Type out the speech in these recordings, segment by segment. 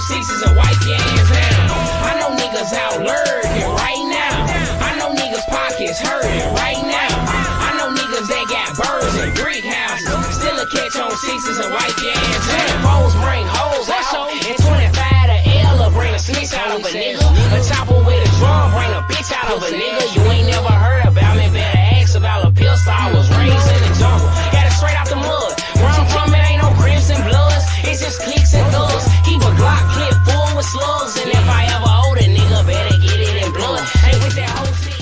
sixes and wipe your ass down. I know niggas out lurking right now. I know niggas pockets hurting right now. I know niggas that got birds and brick houses. Still a catch on sixes and wipe your ass down. Foes bring hoes out. And 25 to L bring a snitch out of a nigga. A chopper with a drum bring a bitch out of a nigga. You ain't never heard about me, better ask about a pistol. I was raised in the jungle. Got it straight out the mud. Where I'm from, it ain't no crips and bloods. It's just clicks and thugs. Keep a Glock clip full with slugs. And if I ever hold a nigga, better get it in blood. Ain't with that whole shit.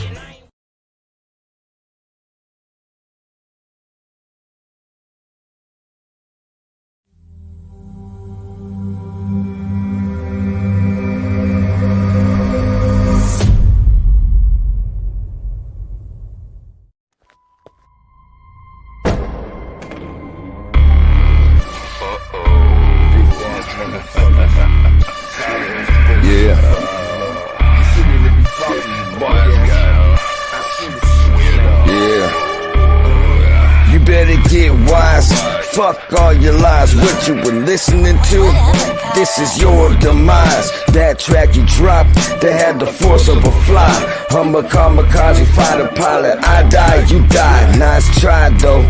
Fuck all your lies, what you were listening to. This is your demise. That track you dropped, that had the force of a fly. I'm a kamikaze fighter pilot. I die, you die. Nice try though.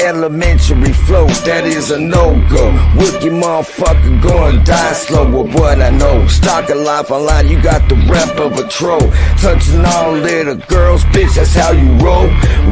Elementary flow, that is a no-go. Wookie motherfucker going die slow with what I know. Stalking life online, you got the rep of a troll. Touching all little girls, bitch, that's how you roll.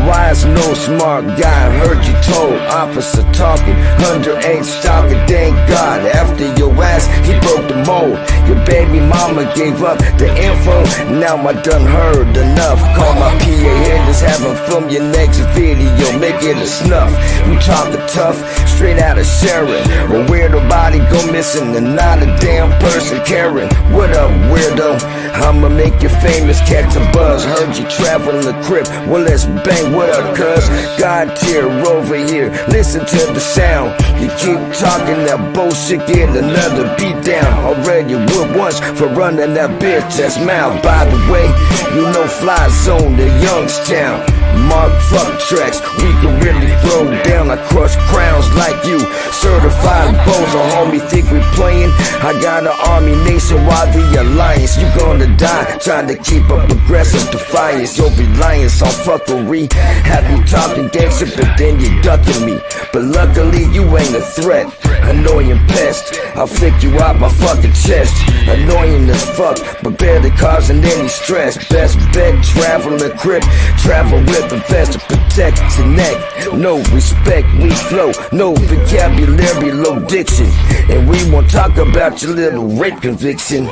Wise, no smart guy, heard you told. Officer talking, underage stalking, thank God. After your ass, he broke the mold. Your baby mama gave up the info, now I done heard enough. Call my PA here, just have him film your next video, make it a snuff. We talking tough, straight out of Sharon. A weirdo body go missing and not a damn person caring. What up, weirdo? I'ma make you famous, catch a buzz. Heard you traveling the crib, well let's bang. What up, cuz? God tier over here, listen to the sound. You keep talking that bullshit, get another beat down. Already would once for running that bitch that's mouth. By the way, you know Fly Zone, the Youngstown. Mark fuck tracks, we can really throw down. I crush crowns like you, certified bozo. Homie think we playing? I got an army nationwide, the alliance. You gonna die trying to keep up aggressive defiance. Your reliance on fuckery have you talking gangster, but then you ducking me. But luckily you ain't a threat. Annoying pest, I'll flick you out my fucking chest. Annoying as fuck, but barely causing any stress. Best bet, travel the crib, travel with a vest to protect your neck. No respect, we flow, no vocabulary, low diction. And we won't talk about your little rape conviction.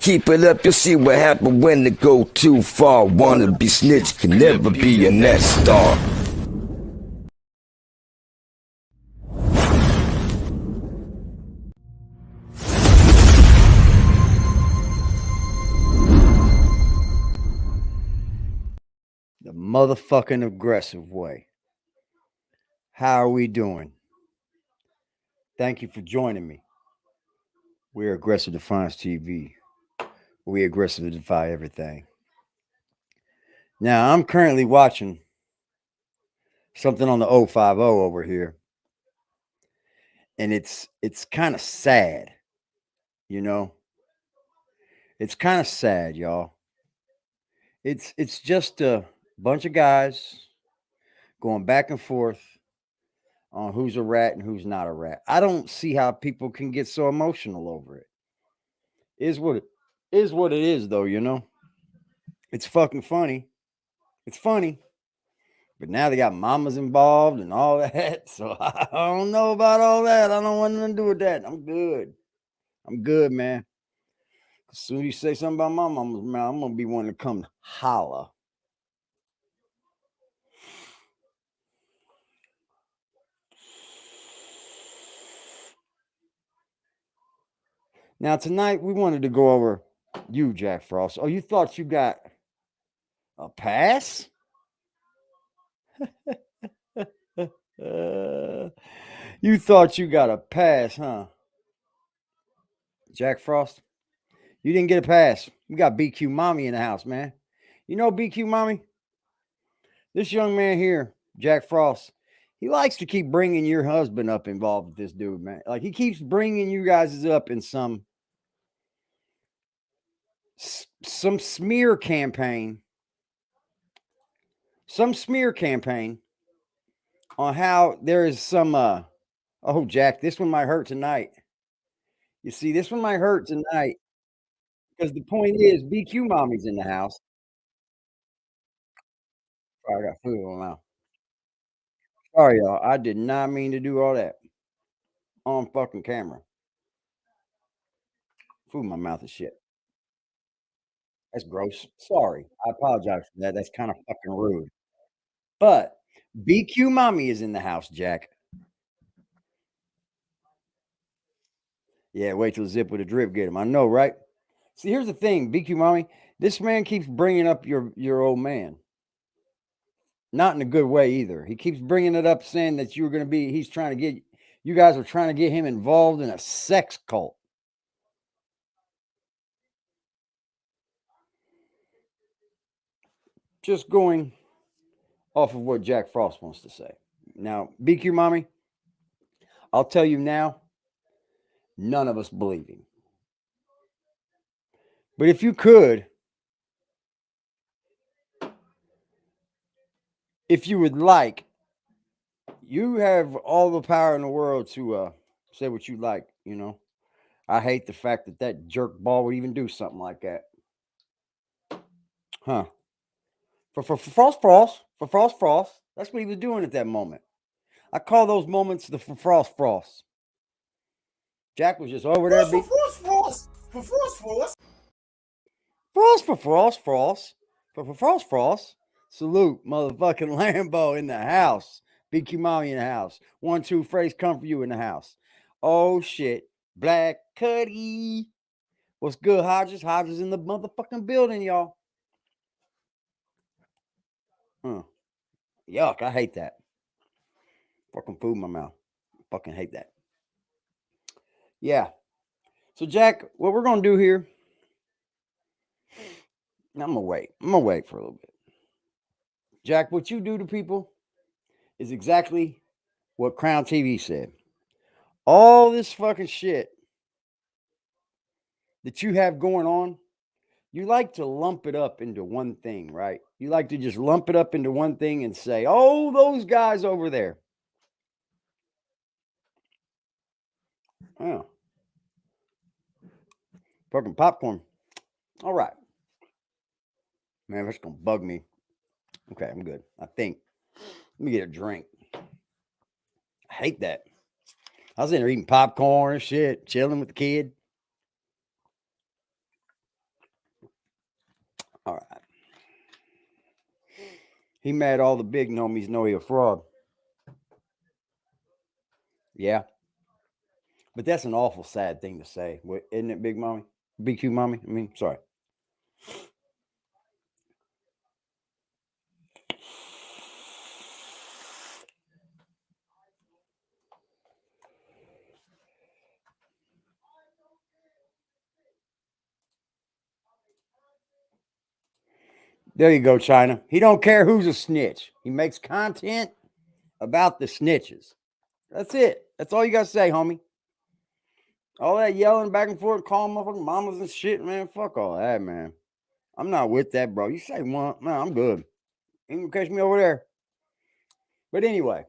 Keep it up, you'll see what happens when it go too far. Wanna be snitch, can never be a net star. The motherfucking aggressive way. How are we doing? Thank you for joining me. We're Aggressive Defiance TV. We aggressively defy everything. Now, I'm currently watching something on the 050 over here. And it's kind of sad, you know? It's kind of sad, y'all. It's just a bunch of guys going back and forth on who's a rat and who's not a rat. I don't see how people can get so emotional over it. Is what it is, though, you know? It's fucking funny. It's funny. But now they got mamas involved and all that. So I don't know about all that. I don't want nothing to do with that. I'm good. I'm good, man. As soon as you say something about my mama, man, I'm going to be wanting to come holla. Now, tonight, we wanted to go over you, Jack Frost. Oh, you thought you got a pass? You thought you got a pass, huh? Jack Frost, you didn't get a pass. You got BQ Mommy in the house, man. You know BQ Mommy? This young man here, Jack Frost, he likes to keep bringing your husband up involved with this dude, man. Like, he keeps bringing you guys up in some some smear campaign on how there is some oh, Jack, this one might hurt tonight. You see, this one might hurt tonight because the point is BQ mommy's in the house. Oh, I got food in my mouth. Sorry, y'all. I did not mean to do all that on fucking camera. Food in my mouth is shit. That's gross. Sorry. I apologize for that. That's kind of fucking rude. But BQ mommy is in the house, Jack. Yeah, wait till Zip with a drip get him. I know, right? See, here's the thing, BQ mommy. This man keeps bringing up your old man. Not in a good way either. He keeps bringing it up, saying that you were going to be. He's trying to get you guys are trying to get him involved in a sex cult. Just going off of what Jack Frost wants to say. Now, BQ mommy, I'll tell you now, none of us believe him. But if you could, if you would like, you have all the power in the world to say what you like, you know. I hate the fact that jerk ball would even do something like that. Huh. For Frost. That's what he was doing at that moment. I call those moments the Frost. Jack was just over there. Frost. Salute, motherfucking Lambo in the house. BQ mommy in the house. 1, 2 phrase come for you in the house. Oh shit. Black Cuddy. What's good, Hodges? Hodges in the motherfucking building, y'all. Yuck, I hate that. Fucking food in my mouth. Fucking hate that. Yeah. So, Jack, what we're going to do here, I'm going to wait. I'm going to wait for a little bit. Jack, what you do to people is exactly what Crown TV said. All this fucking shit that you have going on, you like to lump it up into one thing, right? You like to just lump it up into one thing and say, oh, those guys over there. Oh. Fucking popcorn. All right. Man, that's going to bug me. Okay, I'm good. I think. Let me get a drink. I hate that. I was in there eating popcorn and shit, chilling with the kid. All right. He mad all the big nomies know he a fraud. Yeah. But that's an awful sad thing to say, isn't it, Big Mommy? BQ Mommy? I mean, sorry. There you go, China. He don't care who's a snitch. He makes content about the snitches. That's it. That's all you got to say, homie. All that yelling back and forth, calling motherfucking mamas and shit, man. Fuck all that, man. I'm not with that, bro. You say one, man, I'm good. You can catch me over there. But anyway,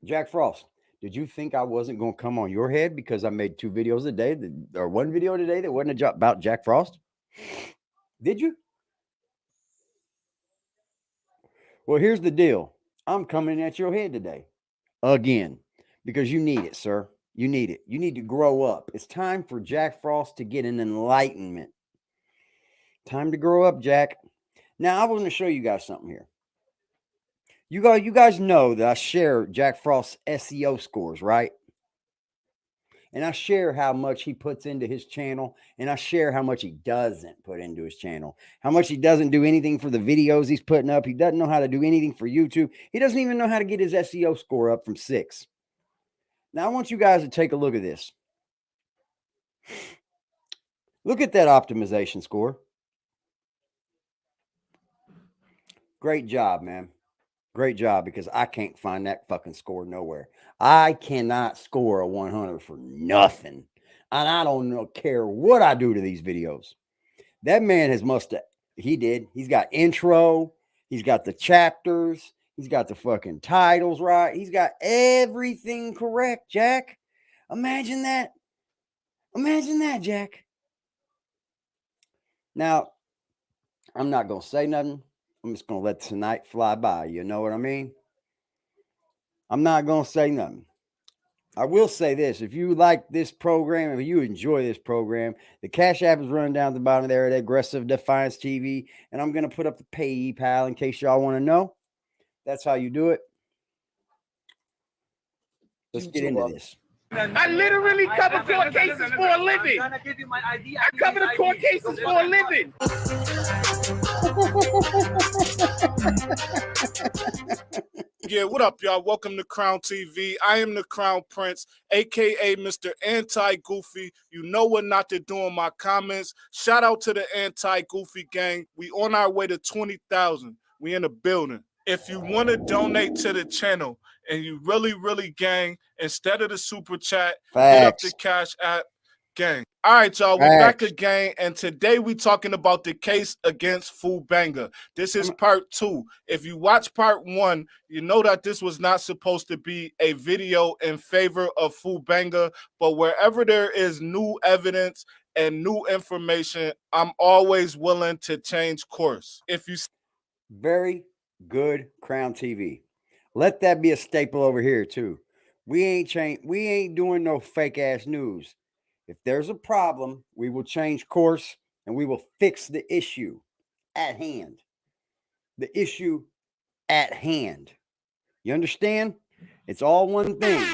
Jack Frost, did you think I wasn't going to come on your head because I made 2 videos a day or 1 video today that wasn't about Jack Frost? Did you? Well, here's the deal. I'm coming at your head today again because you need it, sir. You need it. You need to grow up. It's time for Jack Frost to get an enlightenment. Time to grow up, Jack. Now, I want to show you guys something here. You guys know that I share Jack Frost's SEO scores, right? And I share how much he puts into his channel, and I share how much he doesn't put into his channel, how much he doesn't do anything for the videos he's putting up. He doesn't know how to do anything for YouTube. He doesn't even know how to get his SEO score up from 6. Now, I want you guys to take a look at this. Look at that optimization score. Great job, man. Great job, because I can't find that fucking score nowhere. I cannot score a 100 for nothing. And I don't care what I do to these videos. That man he did. He's got intro. He's got the chapters. He's got the fucking titles right. He's got everything correct, Jack. Imagine that. Imagine that, Jack. Now, I'm not going to say nothing. I'm just going to let tonight fly by. You know what I mean? I'm not going to say nothing. I will say this. If you like this program, if you enjoy this program, the Cash App is running down the bottom there at AggressiveDefiance TV. And I'm going to put up the PayPal in case y'all want to know. That's how you do it. Let's get into this. I literally cover court cases for a living. I'm gonna give you my ID. I cover the court cases for a living. Yeah, what up, y'all? Welcome to Crown TV. I am the Crown Prince, aka Mr. Anti-Goofy. You know what not to do in my comments. Shout out to the Anti-Goofy gang. We on our way to 20,000. We in the building. If you want to donate to the channel and you really gang, instead of the super chat, hit up the Cash App gang. All right, y'all, we're back again, and today we talking about the case against Banga. This is part 2. If you watch part 1, you know that this was not supposed to be a video in favor of Banga, but wherever there is new evidence and new information, I'm always willing to change course. If you very good, Crown TV. Let that be a staple over here too. We ain't doing no fake ass news. If there's a problem, we will change course and we will fix the issue at hand. The issue at hand. You understand? It's all one thing.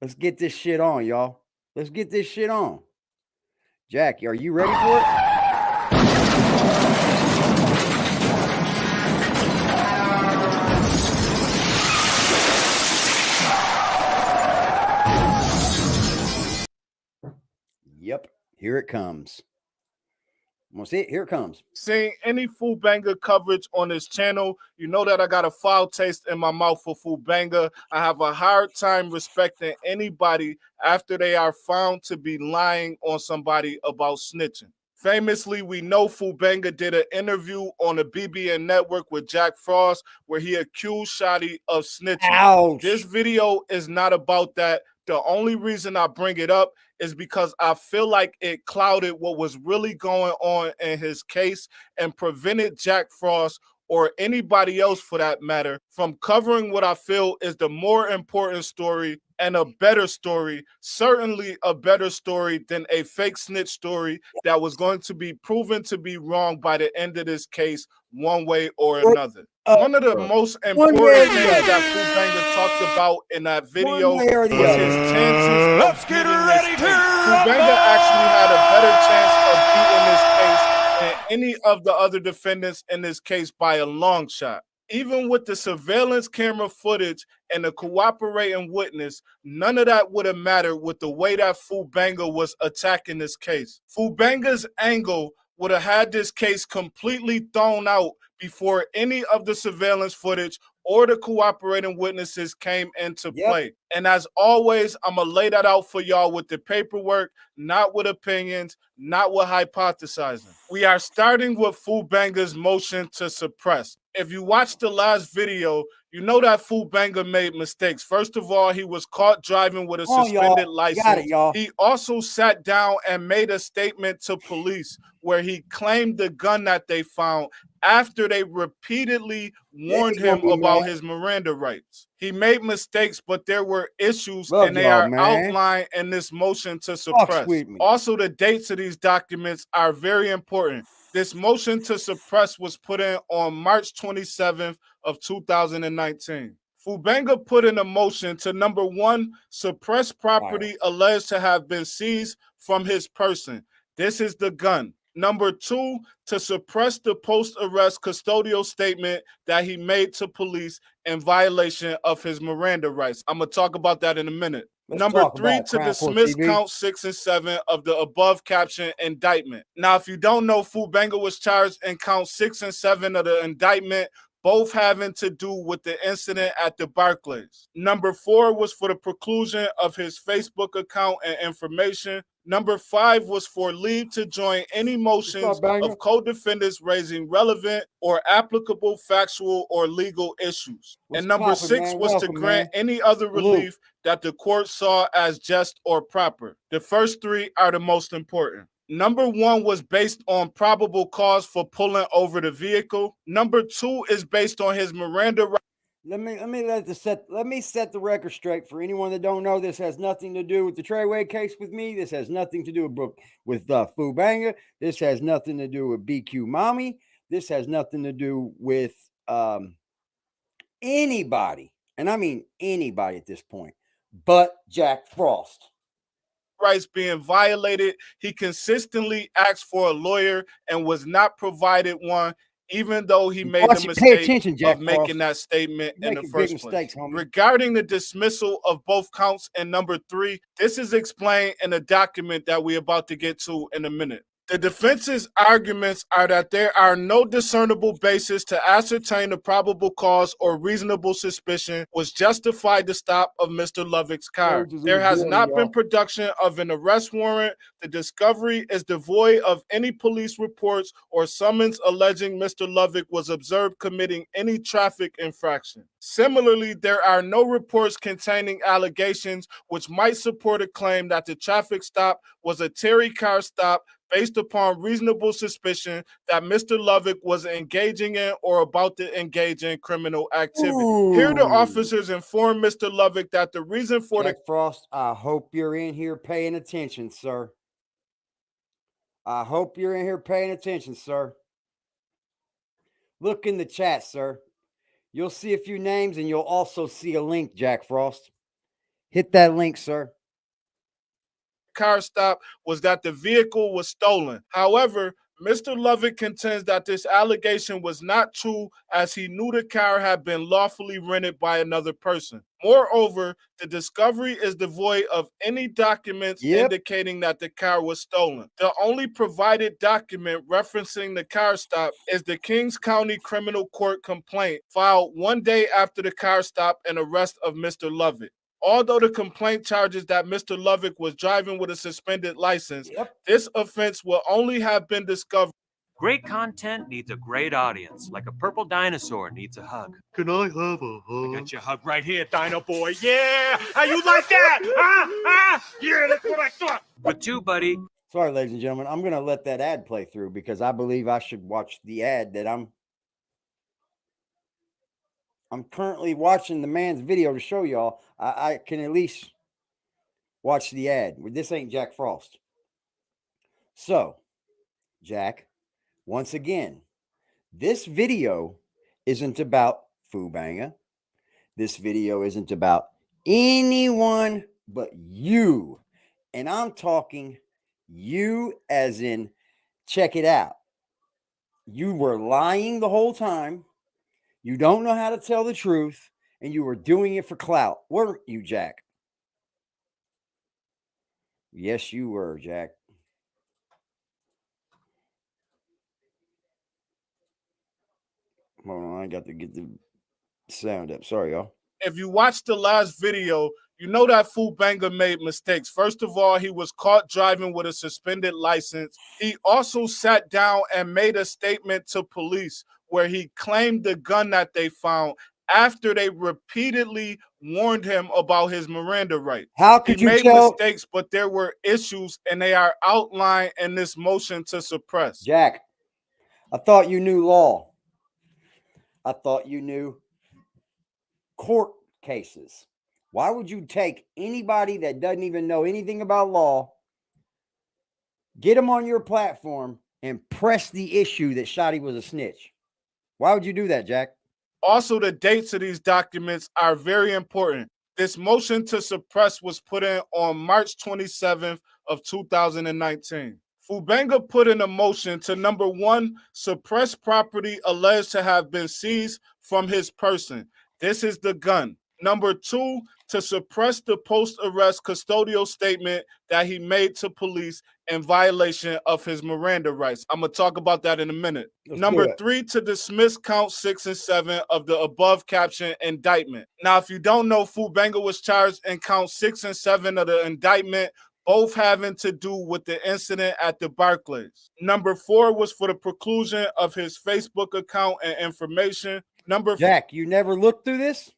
Let's get this shit on, y'all. Let's get this shit on. Jack, are you ready for it? Yep, here it comes. Want to see it? Here it comes. Seeing any Banga coverage on this channel, you know that I got a foul taste in my mouth for Banga. I have a hard time respecting anybody after they are found to be lying on somebody about snitching. Famously, we know Banga did an interview on the BBN network with Jack Frost where he accused Shotti of snitching. Ouch. This video is not about that. The only reason I bring it up is because I feel like it clouded what was really going on in his case and prevented Jack Frost or anybody else for that matter from covering what I feel is the more important story and a better story, certainly a better story than a fake snitch story that was going to be proven to be wrong by the end of this case one way or another. One of the most important things that Banga talked about in that video was his chances. Let's get ready to Banga actually had a better chance of beating this case than any of the other defendants in this case by a long shot. Even with the surveillance camera footage and the cooperating witness, none of that would have mattered with the way that Banga was attacking this case. Banga's angle would have had this case completely thrown out before any of the surveillance footage or the cooperating witnesses came into play. And as always, I'm going to lay that out for y'all with the paperwork, not with opinions, not with hypothesizing. We are starting with Banga's motion to suppress. If you watched the last video, you know that Banga made mistakes. First of all, he was caught driving with a suspended license. He also sat down and made a statement to police where he claimed the gun that they found after they repeatedly warned him about his Miranda rights. He made mistakes, but there were issues, and they are outlined in this motion to suppress. Also, the dates of these documents are very important. This motion to suppress was put in on March 27th of 2019. Banga put in a motion to, number 1, suppress property alleged to have been seized from his person. This is the gun. Number 2, to suppress the post-arrest custodial statement that he made to police in violation of his Miranda rights. I'm going to talk about that in a minute. Number 3, to dismiss count 6 and 7 of the above captioned indictment. Now, if you don't know, Banga was charged in count 6 and 7 of the indictment, both having to do with the incident at the Barclays. Number 4 was for the preclusion of his Facebook account and information. Number 5 was for leave to join any motions of co-defendants raising relevant or applicable factual or legal issues. And number 6 was to grant any other relief that the court saw as just or proper. The first 3 are the most important. Number 1 was based on probable cause for pulling over the vehicle. Number 2 is based on his Miranda rights. Let me set the record straight for anyone that don't know. This has nothing to do with the Treway case with me. This has nothing to do with Banga. This has nothing to do with BQ Mommy. This has nothing to do with anybody, and I mean anybody at this point, but Jack Frost. Rights being violated. He consistently asked for a lawyer and was not provided one, even though he made the mistake of making that statement in the first place. Regarding the dismissal of both counts and number 3, this is explained in a document that we're about to get to in a minute. The defense's arguments are that there are no discernible basis to ascertain the probable cause or reasonable suspicion was justified the stop of Mr. Lovick's car. There has not been production of an arrest warrant. The discovery is devoid of any police reports or summons alleging Mr. Lovick was observed committing any traffic infraction. Similarly, there are no reports containing allegations which might support a claim that the traffic stop was a Terry car stop based upon reasonable suspicion that Mr. Lovick was engaging in or about to engage in criminal activity. Here, the officers informed Mr. Lovick that the reason for Jack Frost, I hope you're in here paying attention, sir. I hope you're in here paying attention, sir. Look in the chat, sir. You'll see a few names and you'll also see a link, Jack Frost. Hit that link, sir. Car stop was that the vehicle was stolen. However, Mr. Lovick contends that this allegation was not true as he knew the car had been lawfully rented by another person. Moreover, the discovery is devoid of any documents indicating that the car was stolen. The only provided document referencing the car stop is the Kings County Criminal Court complaint filed 1 day after the car stop and arrest of Mr. Lovick. Although the complaint charges that Mr. Lovick was driving with a suspended license, this offense will only have been discovered. Great content needs a great audience, like a purple dinosaur needs a hug. Can I have a hug? I got your hug right here, Dino Boy. Yeah! How you like that? Yeah, that's what I thought. With you, buddy. Sorry, ladies and gentlemen. I'm going to let that ad play through because I believe I should watch the ad that I'm currently watching the man's video to show y'all. I can at least watch the ad. This ain't Jack Frost. So, Jack, once again, this video isn't about Banga. This video isn't about anyone but you. And I'm talking you as in, check it out. You were lying the whole time. You don't know how to tell the truth, and you were doing it for clout. Weren't you, Jack? Yes, you were, Jack. Hold on, I got to get the sound up. Sorry, y'all. If you watch the last video, you know that Banga made mistakes. First of all, he was caught driving with a suspended license. He also sat down and made a statement to police where he claimed the gun that they found after they repeatedly warned him about his Miranda rights. How could you tell? He made mistakes, but there were issues, and they are outlined in this motion to suppress. Jack, I thought you knew law. I thought you knew court cases. Why would you take anybody that doesn't even know anything about law, get them on your platform, and press the issue that Shotti was a snitch? Why would you do that, Jack? Also, the dates of these documents are very important. This motion to suppress was put in on March 27th of 2019. Banga put in a motion to, number 1, suppress property alleged to have been seized from his person. This is the gun. Number 2, to suppress the post-arrest custodial statement that he made to police in violation of his Miranda rights. I'm going to talk about that in a minute. Number 3, to dismiss count 6 and 7 of the above captioned indictment. Now, if you don't know, Banga was charged in count 6 and 7 of the indictment, both having to do with the incident at the Barclays. Number 4 was for the preclusion of his Facebook account and information. Number Jack, you never looked through this?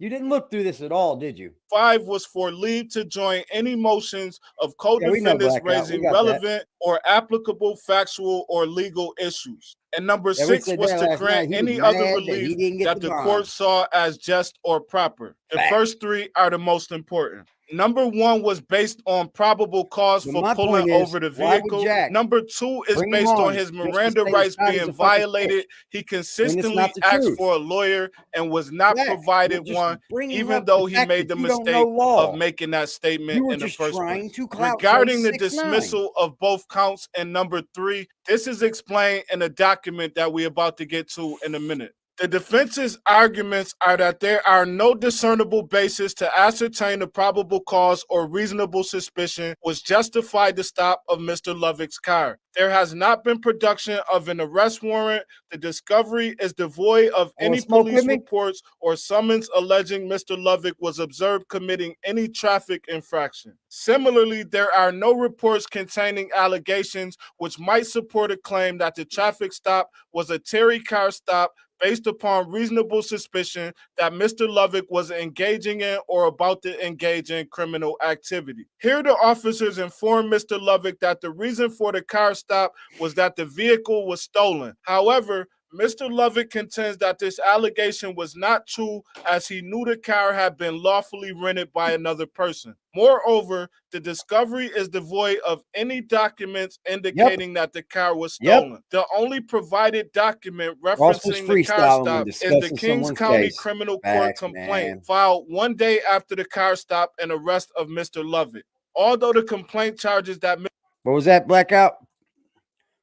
You didn't look through this at all, did you? 5 was for leave to join any motions of Yeah, we know co-defendants Blackout. We raising got relevant or applicable factual or legal issues. And number Yeah, we 6 said was that to last grant night. He any was other mad that relief he didn't get that the the bond. court saw as just or proper. The Fact. first 3 are the most important. Number 1 was based on probable cause But for my pulling point is, over the why would vehicle. Jack Number 2 is bring him based on on his just to Miranda say rights Scotty's being a fucking violated. bitch He when it's consistently not the asked truth? for a lawyer and was not Jack, provided you're just one, bringing even up though the he fact made that the you don't mistake know law. of making that statement You were in the just first trying place. to clout Regarding chase the 6ix9ine. dismissal of both counts in number 3, this is explained in a document that we're about to get to in a minute. The defense's arguments are that there are no discernible basis to ascertain the probable cause or reasonable suspicion which justified the stop of Mr. Lovick's car. There has not been production of an arrest warrant. The discovery is devoid of any smoke police with me? reports or summons alleging Mr. Lovick was observed committing any traffic infraction. Similarly, there are no reports containing allegations which might support a claim that the traffic stop was a Terry car stop based upon reasonable suspicion that Mr. Lovick was engaging in or about to engage in criminal activity. Here, the officers informed Mr. Lovick that the reason for the car stop was that the vehicle was stolen. However, Mr. Lovick contends that this allegation was not true as he knew the car had been lawfully rented by another person. Moreover, the discovery is devoid of any documents indicating that the car was stolen. The only provided document Ross was referencing the car freestyling when stop is the discussing Kings someone's County case. Criminal Court Facts, complaint man. filed 1 day after the car stop and arrest of Mr. Lovick. Although the complaint charges that What was that, Blackout?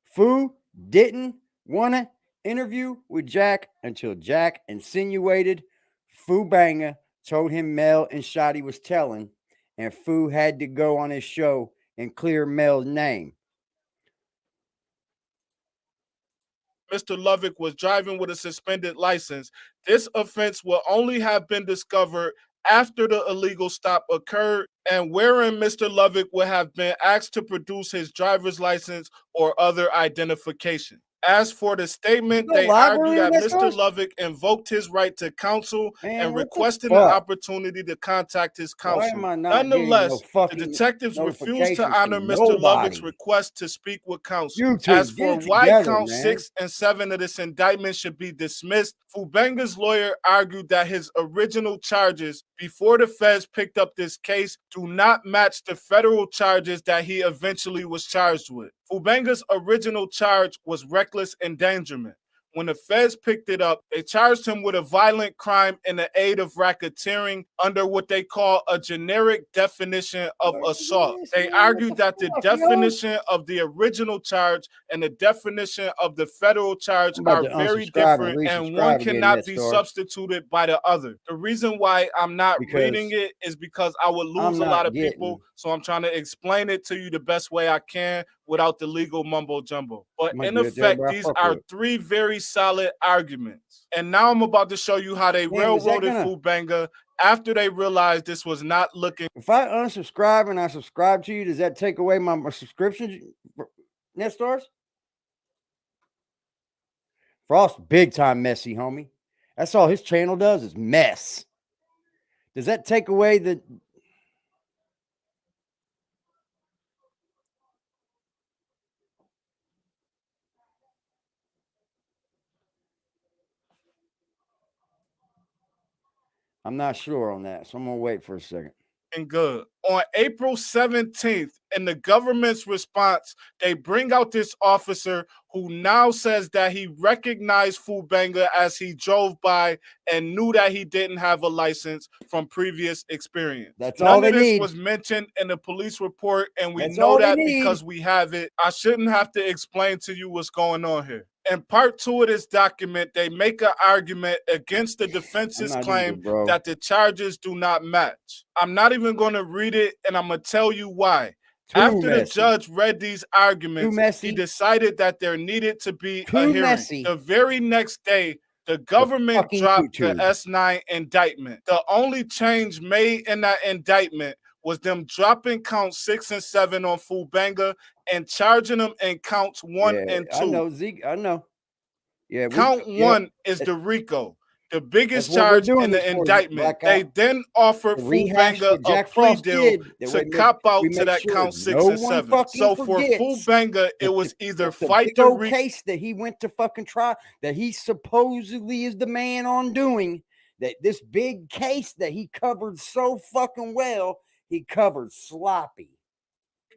Fu didn't want to interview with Jack until Jack insinuated Fu Banga told him Mel and Shotti was telling, and Fu had to go on his show and clear Mel's name. Mr. Lovick was driving with a suspended license. This offense will only have been discovered after the illegal stop occurred and wherein Mr. Lovick would have been asked to produce his driver's license or other identification. As for the statement, they argue that Mr. Lovick invoked his right to counsel and requested an opportunity to contact his counsel. Nonetheless, the detectives refused to honor Mr. Lovick's request to speak with counsel. As for why count 6 and 7 of this indictment should be dismissed, Fubanga's lawyer argued that his original charges before the feds picked up this case do not match the federal charges that he eventually was charged with. Fubanga's original charge was reckless endangerment. When the feds picked it up, they charged him with a violent crime in the aid of racketeering under what they call a generic definition of assault. They argued that the definition of the original charge and the definition of the federal charge are very different, and one cannot be substituted by the other. The reason why I'm not reading it is because I would lose a lot of people, so I'm trying to explain it to you the best way I can without the legal mumbo jumbo. But in effect, these are 3 very solid arguments. And now I'm about to show you how they railroaded Fubanga after they realized this was not looking. If I unsubscribe and I subscribe to you, does that take away my subscription, Nestars? Frost, big time messy, homie. That's all his channel does is mess. Does that take away the... I'm not sure on that, so I'm going to wait for a second. Good. On April 17th, in the government's response, they bring out this officer who now says that he recognized Fubanga as he drove by and knew that he didn't have a license from previous experience. That's all they need. None of this was mentioned in the police report, and we know that because we have it. I shouldn't have to explain to you what's going on here. In part 2 of this document, they make an argument against the defense's claim that the charges do not match. I'm not even going to read it, and I'm going to tell you why. After the judge read these arguments, he decided that there needed to be a hearing. The very next day, the government dropped the S9 indictment. The only change made in that indictment was them dropping counts 6 and 7 on Banga and charging them in counts 1 and 2. I know, Zeke. I know. Yeah. Count 1 is the RICO, the biggest what we're charge doing in the this for, indictment. They then offered Banga a Jack plea Frost deal did, to cop out to that sure count 6 no and 7. one So for forgets Banga, it was either fight the the big old RICO. case that he went to fucking trial, that he supposedly is the man on doing, that this big case that he covered so fucking well, he covered sloppy.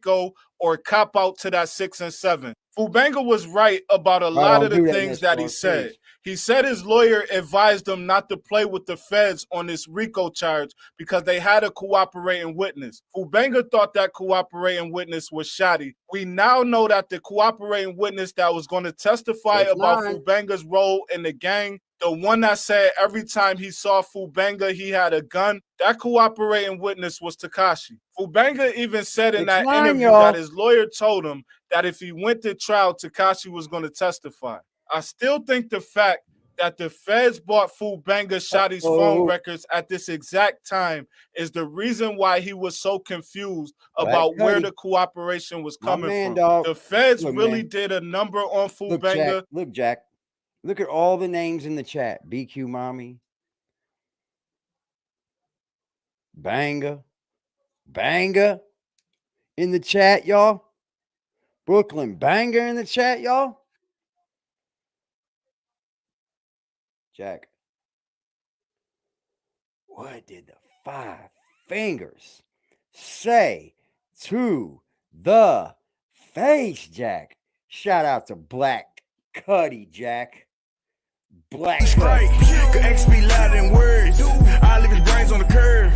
Go or cop out to that 6 and 7. Banga was right about a lot of the things that he said. He said his lawyer advised him not to play with the feds on this RICO charge because they had a cooperating witness. Banga thought that cooperating witness was Shotti. We now know that the cooperating witness that was going to testify about Banga's role in the gang, the one that said every time he saw Banga, he had a gun, that cooperating witness was Tekashi. Banga even said in that interview that his lawyer told him that if he went to trial, Tekashi was going to testify. I still think the fact that the feds bought Banga Shotti's phone records at this exact time is the reason why he was so confused about where the cooperation was coming from. The feds really did a number on Banga. Look, Jack. Look at all the names in the chat. BQ Mommy. Banga in the chat, y'all. Brooklyn Banga in the chat, y'all. Jack, what did the 5 fingers say to the face, Jack? Shout out to Black Cuddy, Jack. Black Cuddy. Could X be louder than words. I leave his brains on the curve.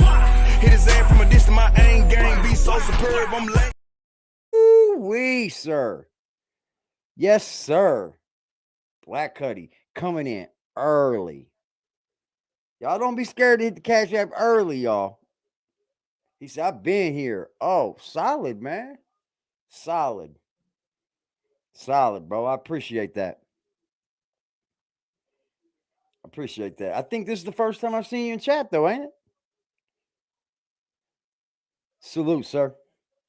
Hit his ass from a distance. My aim game be so superb. I'm late. Ooh-wee, sir. Yes, sir. Black Cuddy coming in early. Y'all don't be scared to hit the Cash App early, y'all. He said, I've been here. Oh, solid, man. Solid. Solid, bro. I appreciate that. Appreciate that. I think this is the first time I've seen you in chat, though, ain't it? Salute, sir.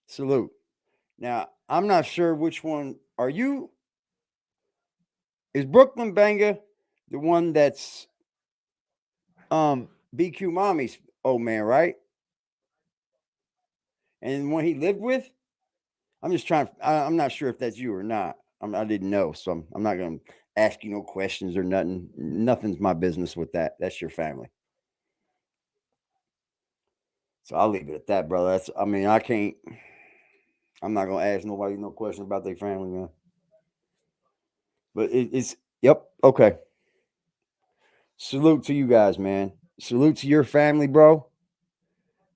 Salute. Now, I'm not sure which one. Are you? Is Brooklyn Banga the one that's BQ Mommy's old man, right? And when he lived with? I'm just trying. I'm not sure if that's you or not. I didn't know, so I'm not going to ask you no questions or nothing. Nothing's my business with that. That's your family. So I'll leave it at that, brother. I'm not going to ask nobody no questions about their family, man. But it's, yep, okay. Salute to you guys, man. Salute to your family, bro.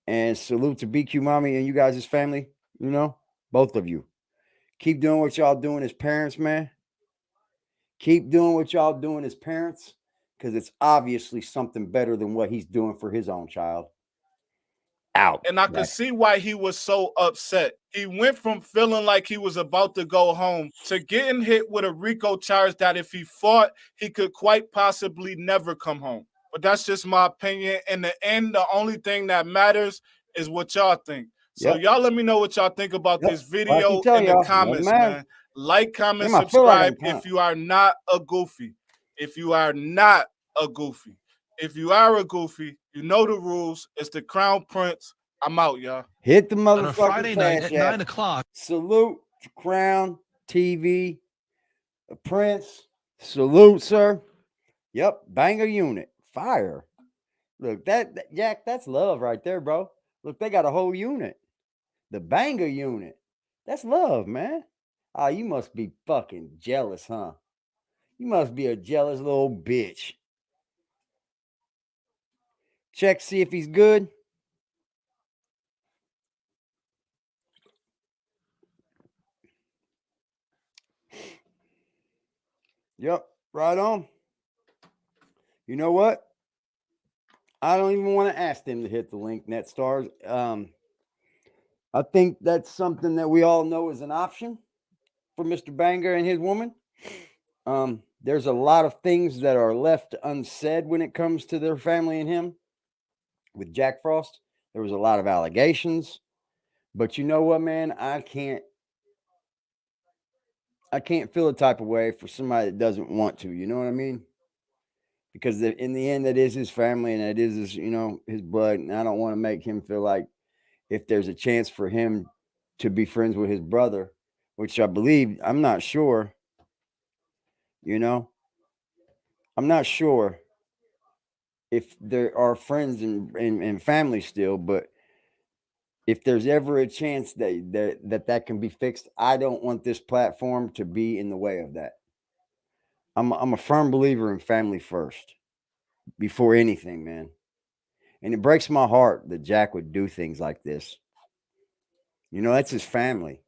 And salute to BQ Mommy and you guys' family, you know, both of you. Keep doing what y'all doing as parents, man. Keep doing what y'all doing as parents, because it's obviously something better than what he's doing for his own child. Out. And I could see why he was so upset. He went from feeling like he was about to go home to getting hit with a RICO charge that if he fought, he could quite possibly never come home. But that's just my opinion. In the end, the only thing that matters is what y'all think. So y'all let me know what y'all think about this video in the comments, man. Like, comment, subscribe if you are not a goofy. If you are not a goofy. If you are a goofy, you know the rules. It's the Crown Prince. I'm out, y'all. Hit the motherfucking Friday night at 9 o'clock. Salute to Crown TV. The Prince. Salute, sir. Yep. Banga unit. Fire. Look, that Jack, that's love right there, bro. Look, they got a whole unit. The Banga unit. That's love, man. Oh, you must be fucking jealous, huh? You must be a jealous little bitch. Check, see if he's good. Yep, right on. You know what? I don't even want to ask them to hit the link, NetStars. I think that's something that we all know is an option for Mr. Banga and his woman. There's a lot of things that are left unsaid when it comes to their family and him with Jack Frost. There was a lot of allegations. But you know what, man? I can't feel a type of way for somebody that doesn't want to. You know what I mean? Because in the end, that is his family and that is his, his blood. And I don't want to make him feel like if there's a chance for him to be friends with his brother, which I believe, I'm not sure, I'm not sure if there are friends and family still, but if there's ever a chance that can be fixed, I don't want this platform to be in the way of that. I'm a firm believer in family first before anything, man. And it breaks my heart that Jack would do things like this. That's his family.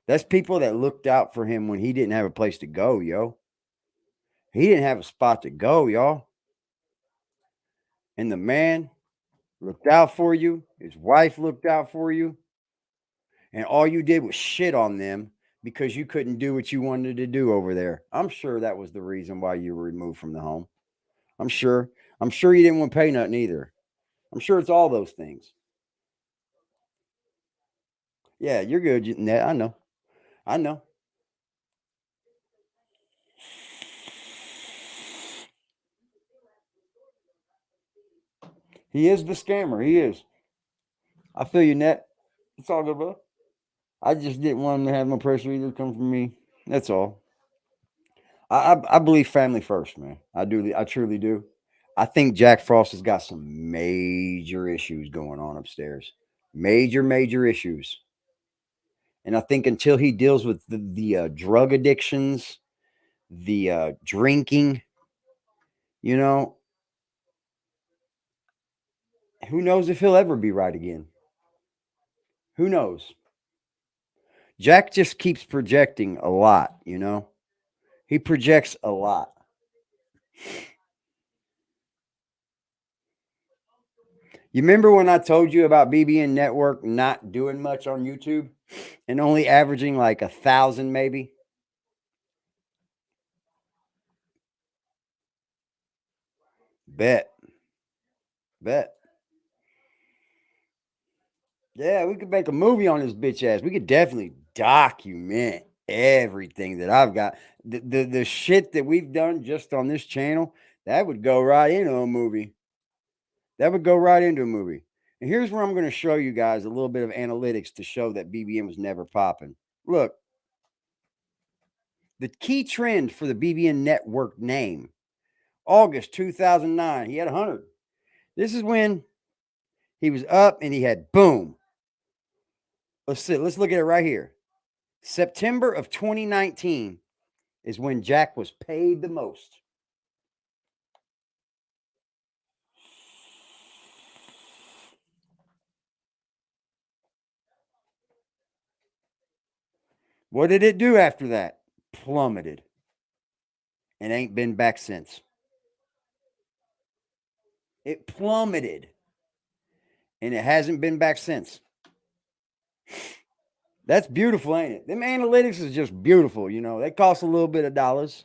That's people that looked out for him when he didn't have a place to go, yo. He didn't have a spot to go, y'all. And the man looked out for you. His wife looked out for you. And all you did was shit on them because you couldn't do what you wanted to do over there. I'm sure that was the reason why you were removed from the home. I'm sure you didn't want to pay nothing either. I'm sure it's all those things. Yeah, you're good. I know. He is the scammer. He is. I feel you, Net. It's all good, bro. I just didn't want him to have no pressure either come from me. That's all. I believe family first, man. I do. I truly do. I think Jack Frost has got some major issues going on upstairs. Major issues. And I think until he deals with the drug addictions, the drinking, who knows if he'll ever be right again? Who knows? Jack just keeps projecting a lot, He projects a lot. You remember when I told you about BBN Network not doing much on YouTube and only averaging like 1,000 maybe? Bet. Yeah, we could make a movie on this bitch ass. We could definitely document everything that I've got. The shit that we've done just on this channel, that would go right into a movie. And here's where I'm going to show you guys a little bit of analytics to show that BBN was never popping. Look, the key trend for the BBN Network name, August 2009, he had 100. This is when he was up and he had boom. Let's look at it right here. September of 2019 is when Jack was paid the most. What did it do after that? Plummeted. And ain't been back since. It plummeted. And it hasn't been back since. That's beautiful, ain't it? Them analytics is just beautiful, They cost a little bit of dollars.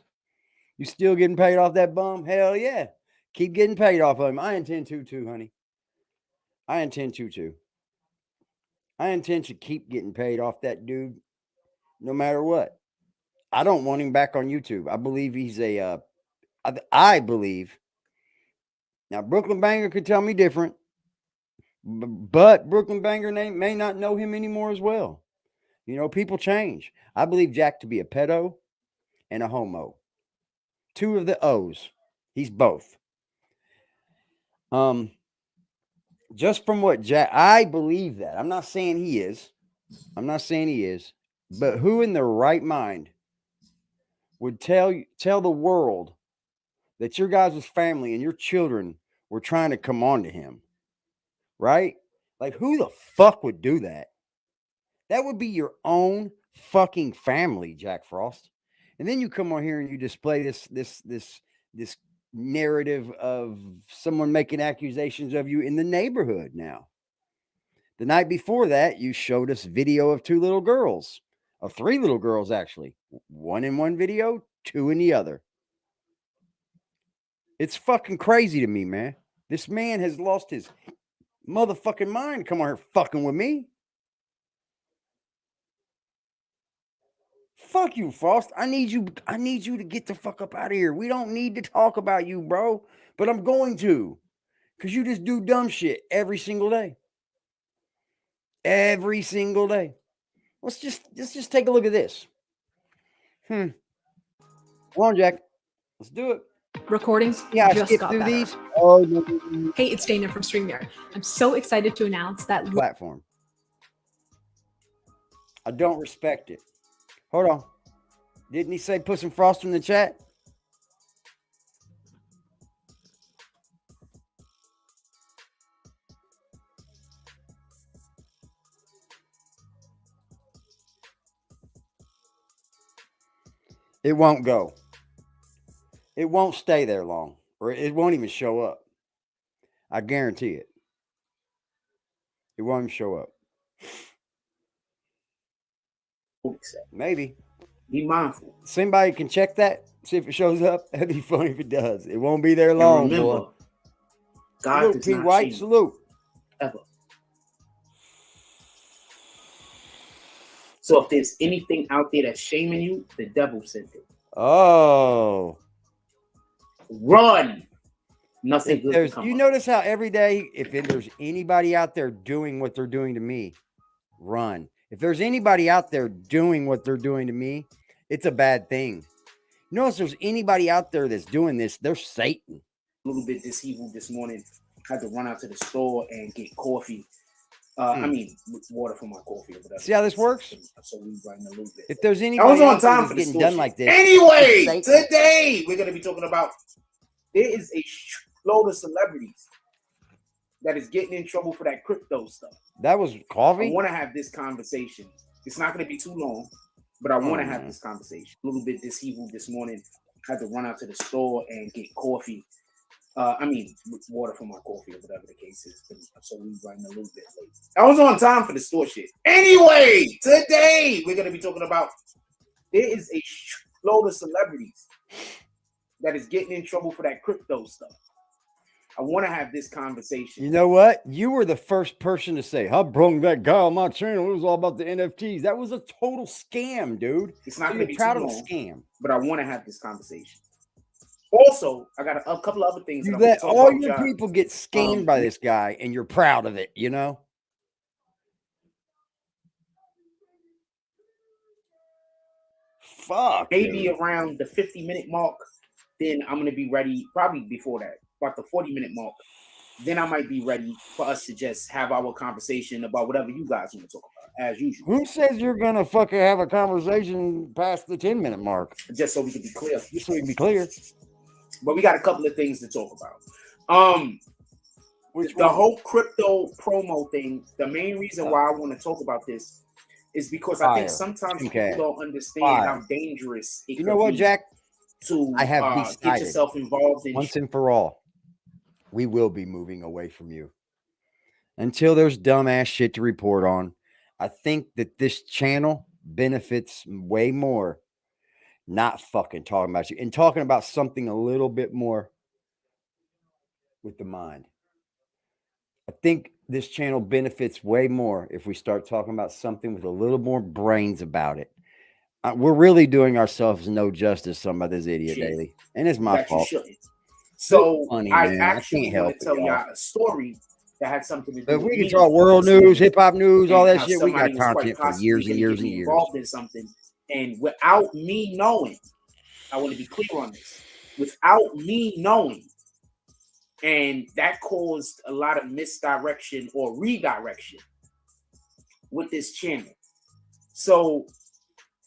You still getting paid off that bum? Hell yeah. Keep getting paid off of him. I intend to too, honey. I intend to too. I intend to keep getting paid off that dude no matter what. I don't want him back on YouTube. I believe he's I believe. Now, Brooklyn Banger could tell me different. But Brooklyn Banger may not know him anymore as well. People change. I believe Jack to be a pedo and a homo. Two of the O's. He's both. Just from what Jack, I believe that. I'm not saying he is. But who in their right mind would tell the world that your guys' family and your children were trying to come on to him? Right? Like, who the fuck would do that? That would be your own fucking family, Jack Frost. And then you come on here and you display this narrative of someone making accusations of you in the neighborhood now. The night before that, you showed us video of 2 little girls, of 3 little girls, actually. 1 in one video, 2 in the other. It's fucking crazy to me, man. This man has lost his motherfucking mind. Come on here fucking with me. Fuck you, Frost. I need you to get the fuck up out of here. We don't need to talk about you, bro. But I'm going to. Because you just do dumb shit every single day. Every single day. Let's just take a look at this. Come on, Jack. Let's do it. Recordings Yeah, just got better. these. Oh, no. Hey, it's Dana from StreamYard. I'm so excited to announce that Platform. I don't respect it. Hold on. Didn't he say put some Frost in the chat? It won't go. It won't stay there long, or it won't even show up. I guarantee it. It won't even show up. Maybe. Be mindful. Somebody can check that, see if it shows up. That'd be funny if it does. It won't be there long, remember, boy. God Salute, does P. not White, change salute. ever. So if there's anything out there that's shaming you, the devil sent it. Oh. Run. Nothing good. You notice how every day, if there's anybody out there doing what they're doing to me, run. If there's anybody out there doing what they're doing to me, it's a bad thing. You notice there's anybody out there that's doing this, they're Satan. A little bit deceived this morning. Had to run out to the store and get coffee. I mean, water for my coffee or whatever. See how this works? So we running a little bit. If there's anybody I was on time for getting done like this. Anyway, today we're going to be talking about there is a load of celebrities that is getting in trouble for that crypto stuff. That was coffee? I want to have this conversation. It's not going to be too long, but I want to have this conversation. A little bit deceived this morning. Had to run out to the store and get coffee. I mean, water for my coffee or whatever the case is. So we running a little bit late. I was on time for the store shit. Anyway, today we're going to be talking about there is a load of celebrities that is getting in trouble for that crypto stuff. I want to have this conversation. You know what? You were the first person to say, I brung that guy on my channel. It was all about the NFTs. That was a total scam, dude. It's not so going to be proud too of long, a scam. but I want to have this conversation. Also, I got a couple of other things. You let all your people get scammed by this guy, and you're proud of it, you know? Fuck. Maybe around the 50-minute mark, then I'm going to be ready. Probably before that, about the 40-minute mark. Then I might be ready for us to just have our conversation about whatever you guys want to talk about, as usual. Who says you're going to fucking have a conversation past the 10-minute mark? Just so we can be clear. Just so we can be clear. But we got a couple of things to talk about. The whole crypto promo thing, the main reason why I want to talk about this is because I think sometimes people don't understand how dangerous it You know what, Jack? To I have decided get yourself involved in once and for all. We will be moving away from you until there's dumbass shit to report on. I think that this channel benefits way more not fucking talking about you and talking about something a little bit more with the mind. I think this channel benefits way more if we start talking about something with a little more brains about it. We're really doing ourselves no justice, some of this idiot daily, and it's my fault. So funny, I man. actually want to tell y'all a story that had something to do. If we can talk world news, hip hop news, all that shit, we got content for years and years and years. Involved in something, and without me knowing, I want to be clear on this. Without me knowing, and that caused a lot of misdirection or redirection with this channel. So,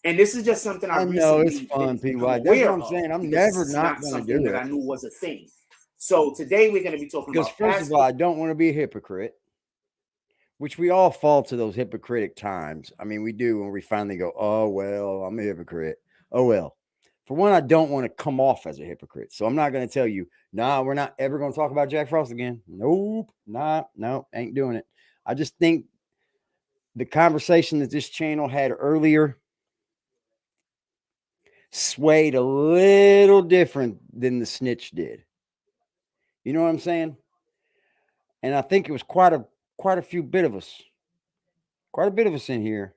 and this is just something I know it's fun, PY. That's what I'm saying. I'm never not going to do it. I knew was a thing. So today we're going to be talking about. Because first of all, I don't want to be a hypocrite, which we all fall to those hypocritic times. I mean, we do when we finally go, oh, well, I'm a hypocrite. Oh, well. For one, I don't want to come off as a hypocrite. So I'm not going to tell you, nah, we're not ever going to talk about Jack Frost again. Nope. No, ain't doing it. I just think the conversation that this channel had earlier swayed a little different than the snitch did. You know what I'm saying? And I think it was quite a bit of us in here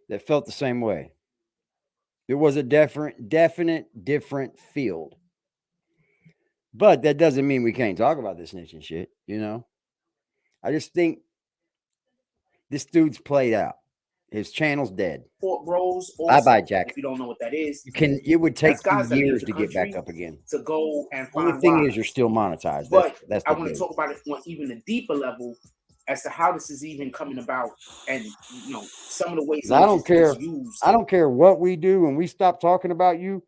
that felt the same way. It was a definite different field. But that doesn't mean we can't talk about this snitching shit, you know? I just think this dude's played out. His channel's dead. Fort Bros. Bye-bye, Jack. If you don't know what that is, It would take guys that years leave to the get back country up again. to go and The only find thing wives. is you're still monetized. But That's I the want to deal. talk about it on even a deeper level as to how this is even coming about, and you know some of the ways. I don't care. Used. I don't care what we do when we stop talking about you.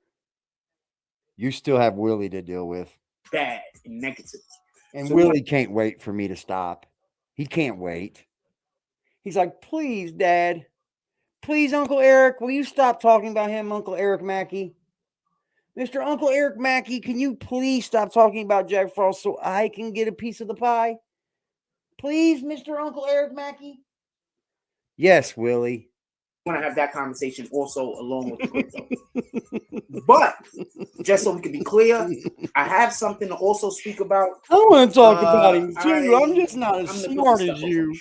You still have Willie to deal with. Bad and negative. And So Willie can't wait for me to stop. He can't wait. He's like, please, Dad. Please, Uncle Eric, will you stop talking about him, Uncle Eric Mackey? Mr. Uncle Eric Mackey, can you please stop talking about Jack Frost so I can get a piece of the pie? Please, Mr. Uncle Eric Mackey? Yes, Willie. I want to have that conversation also along with the crypto. But just so we can be clear, I have something to also speak about. I want to talk about him too. I'm just not as smart as you.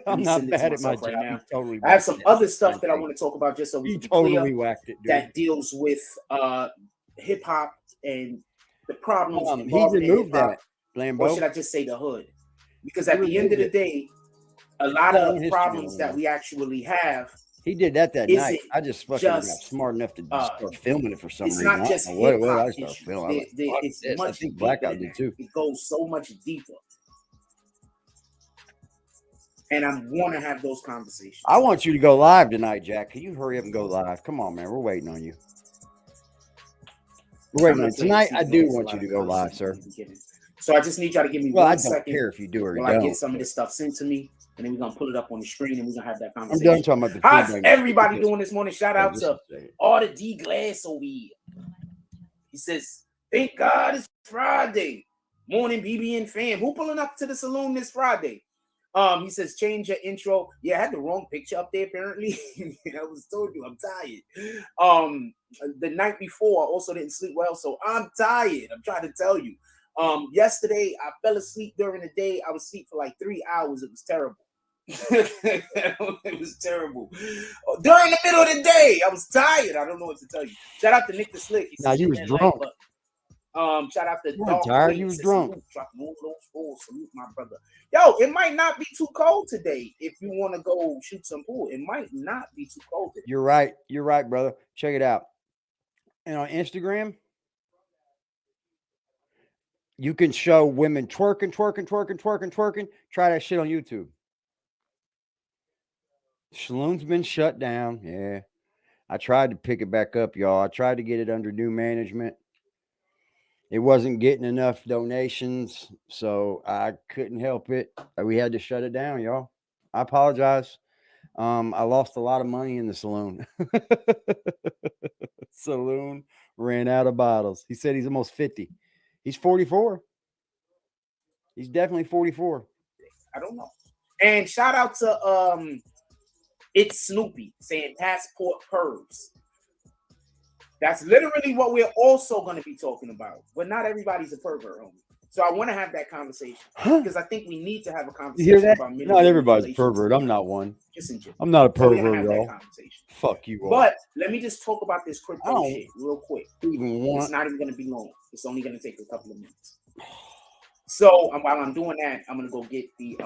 I'm not bad at my job. Right now. Totally I have some other stuff that I want to talk about just so we can be clear, whacked it, dude. that deals with hip hop and the problems. He removed that, Lambo. Or should I just say the hood? Because at the end of the day, a lot of problems that we actually have. He did that night. I just fucking got smart enough to start filming it for some reason. It's not just hip hop issues. It's much. I think Blackout did too. It goes so much deeper. And I want to have those conversations. I want you to go live tonight, Jack. Can you hurry up and go live? Come on, man. We're waiting on you. We're waiting on you. Tonight, I do want you to go live, sir. So I just need y'all to give me I 1 don't second. care if you do or you while don't. I get some of this stuff sent to me, and then we're going to pull it up on the screen, and we're going to have that I'm conversation. done talking about the How's food everybody doing this morning? Shout out to all the D Glass over here. He says, thank God it's Friday. Morning, BBN fam. Who pulling up to the saloon this Friday? He says, change your intro. Yeah, I had the wrong picture up there, apparently. I was told you I'm tired. The night before, I also didn't sleep well, so I'm tired. I'm trying to tell you. Yesterday, I fell asleep during the day. I was asleep for like 3 hours. It was terrible. It was terrible. During the middle of the day, I was tired. I don't know what to tell you. Shout out to Nick the Slick. Now, you was drunk. Shout out to You weren't tired. You was drunk. Salute my brother. Yo, it might not be too cold today if you want to go shoot some pool. It might not be too cold today. You're right. You're right, brother. Check it out. And on Instagram, you can show women twerking. Try that shit on YouTube. Saloon's been shut down. Yeah. I tried to pick it back up, y'all. I tried to get it under new management. It wasn't getting enough donations, so I couldn't help it. We had to shut it down, y'all. I apologize. I lost a lot of money in the saloon. Saloon ran out of bottles. He said he's almost 50. He's 44. He's definitely 44. I don't know. And shout out to it's Snoopy saying passport pervs. That's literally what we're also going to be talking about. But not everybody's a pervert, homie. So I want to have that conversation because I think we need to have a conversation. You hear that? About not everybody's a pervert. I'm not one. Just in general. I'm not a So pervert, y'all. Fuck you all. But let me just talk about this crypto shit real quick. It's not even going to be long. It's only going to take a couple of minutes. So while I'm doing that, I'm going to go get the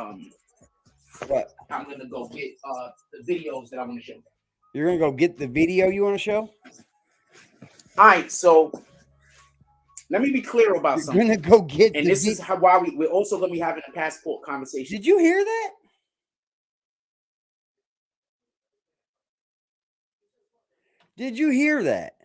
what? I'm going to go get the videos that I want to show. You're going to go get the video you want to show? All right, so let me be clear about something. You're gonna go get, and this is why we're also gonna be having a passport conversation. Did you hear that? Did you hear that?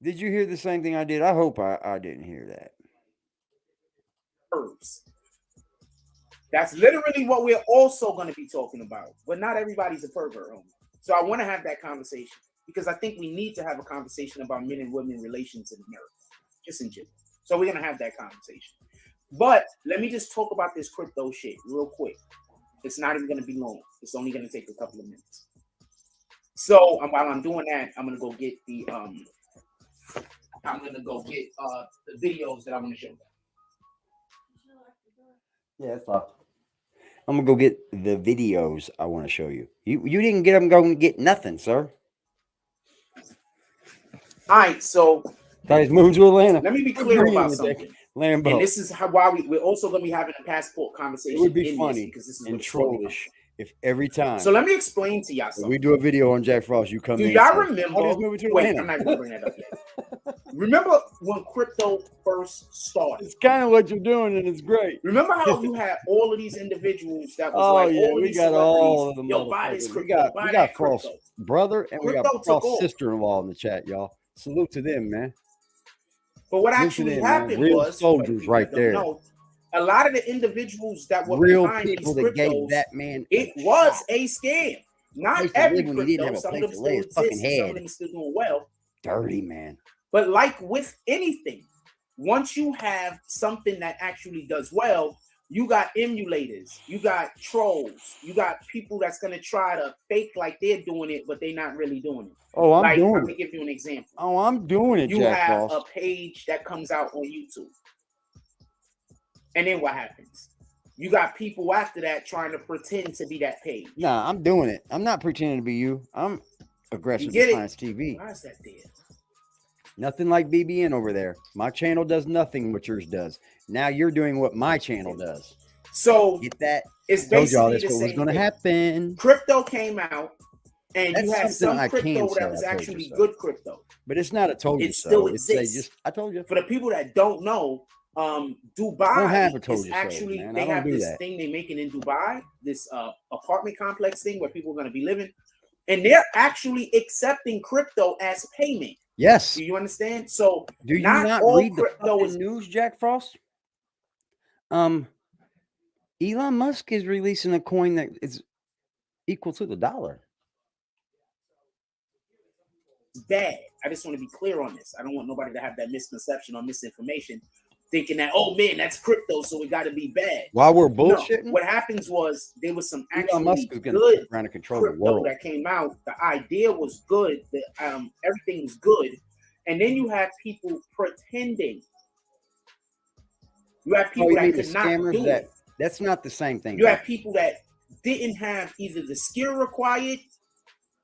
Did you hear the same thing I did? I hope I didn't hear that. That's literally what we're also going to be talking about. But not everybody's a pervert, homie. So I want to have that conversation because I think we need to have a conversation about men and women relations in America, just in general. So we're gonna have that conversation. But let me just talk about this crypto shit real quick. It's not even gonna be long. It's only gonna take a couple of minutes. So while I'm doing that, I'm gonna go get the videos that I want to show you. Yeah, it's locked. I'm gonna go get the videos I want to show you. You didn't get them going to get nothing, sir. All right, so Guys, moving to Atlanta. let me be clear about something. Lambo. And this is why we're also going to be having a passport conversation. It would be funny because this is and trollish if every time. So let me explain to y'all something. We do a video on Jack Frost. You come do in. Y'all remember? Wait, I'm not going to bring that up yet. Remember when crypto first started? It's kind of what you're doing, and it's great. Remember how you had all of these individuals that was we got all of them. Yo, buy this crypto. We got Frost crypto. brother and Crypto we got Frost off. sister-in-law in the chat, y'all. Salute to them, man. But what actually happened real was soldiers right there. A lot of the individuals that were real behind people these that gave cryptos, that man. it was a scam. Not every crypto. Some of them still exist. Some of them still doing well. Dirty man. But like with anything, once you have something that actually does well, you got emulators, you got trolls, you got people that's gonna try to fake like they're doing it, but they're not really doing it. Oh, I'm doing it. Let me give you an example. Oh, I'm doing it. You Jack have Frost. a page that comes out on YouTube. And then what happens? You got people after that trying to pretend to be that page. Nah, I'm doing it. I'm not pretending to be you. I'm Aggressive Defiance TV. Why is that there? Nothing like BBN over there. My channel does nothing what yours does. Now you're doing what my channel does. So get that? It's basically that's what was going to happen. Crypto came out, and that's you had some crypto that was so. actually good crypto. But it's not a told you so. Still exists. I told you. For the people that don't know, Dubai is actually so, they have this thing they're making in Dubai, this apartment complex thing where people are going to be living, and they're actually accepting crypto as payment. Yes. Do you understand? So do you not read the news, Jack Frost? Elon Musk is releasing a coin that is equal to the dollar. It's bad. I just want to be clear on this. I don't want nobody to have that misconception or misinformation, thinking that, oh man, that's crypto, so it got to be bad. While we're bullshitting, no. What happens was there was some Elon Musk is good trying to control the world that came out. The idea was good. Everything was good, and then you have people pretending. You have people that could not do it. That's not the same thing. You have people that didn't have either the skill required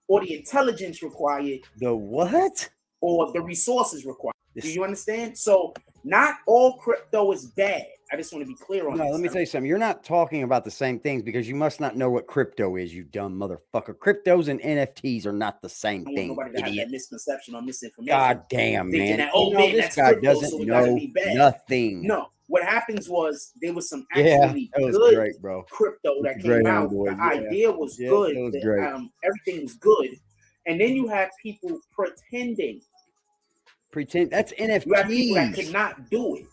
or the intelligence required. The what? Or the resources required. Do you understand? So not all crypto is bad. I just want to be clear on that. No, let me tell you something. You're not talking about the same things because you must not know what crypto is, you dumb motherfucker. Cryptos and NFTs are not the same thing. I don't want nobody to have that misconception or misinformation. God damn, man. That, oh, man, this guy doesn't know nothing. No. What happens was there was some actually good great, bro. Crypto that came out. The idea was good. Everything was good. And then you have people pretending. That's NFTs. You have people that could not do it.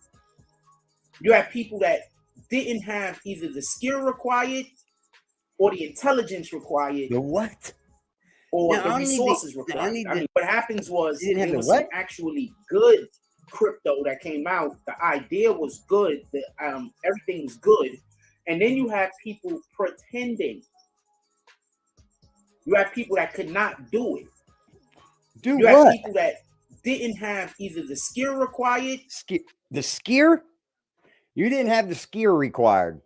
You have people that didn't have either the skill required or the intelligence required. The what? Or the resources required. What happens was there was some actually good crypto that came out. The idea was good. Everything was good. And then you have people pretending. You have people that could not do it. You have people that didn't have either the skill required. The skill? You didn't have the skill required.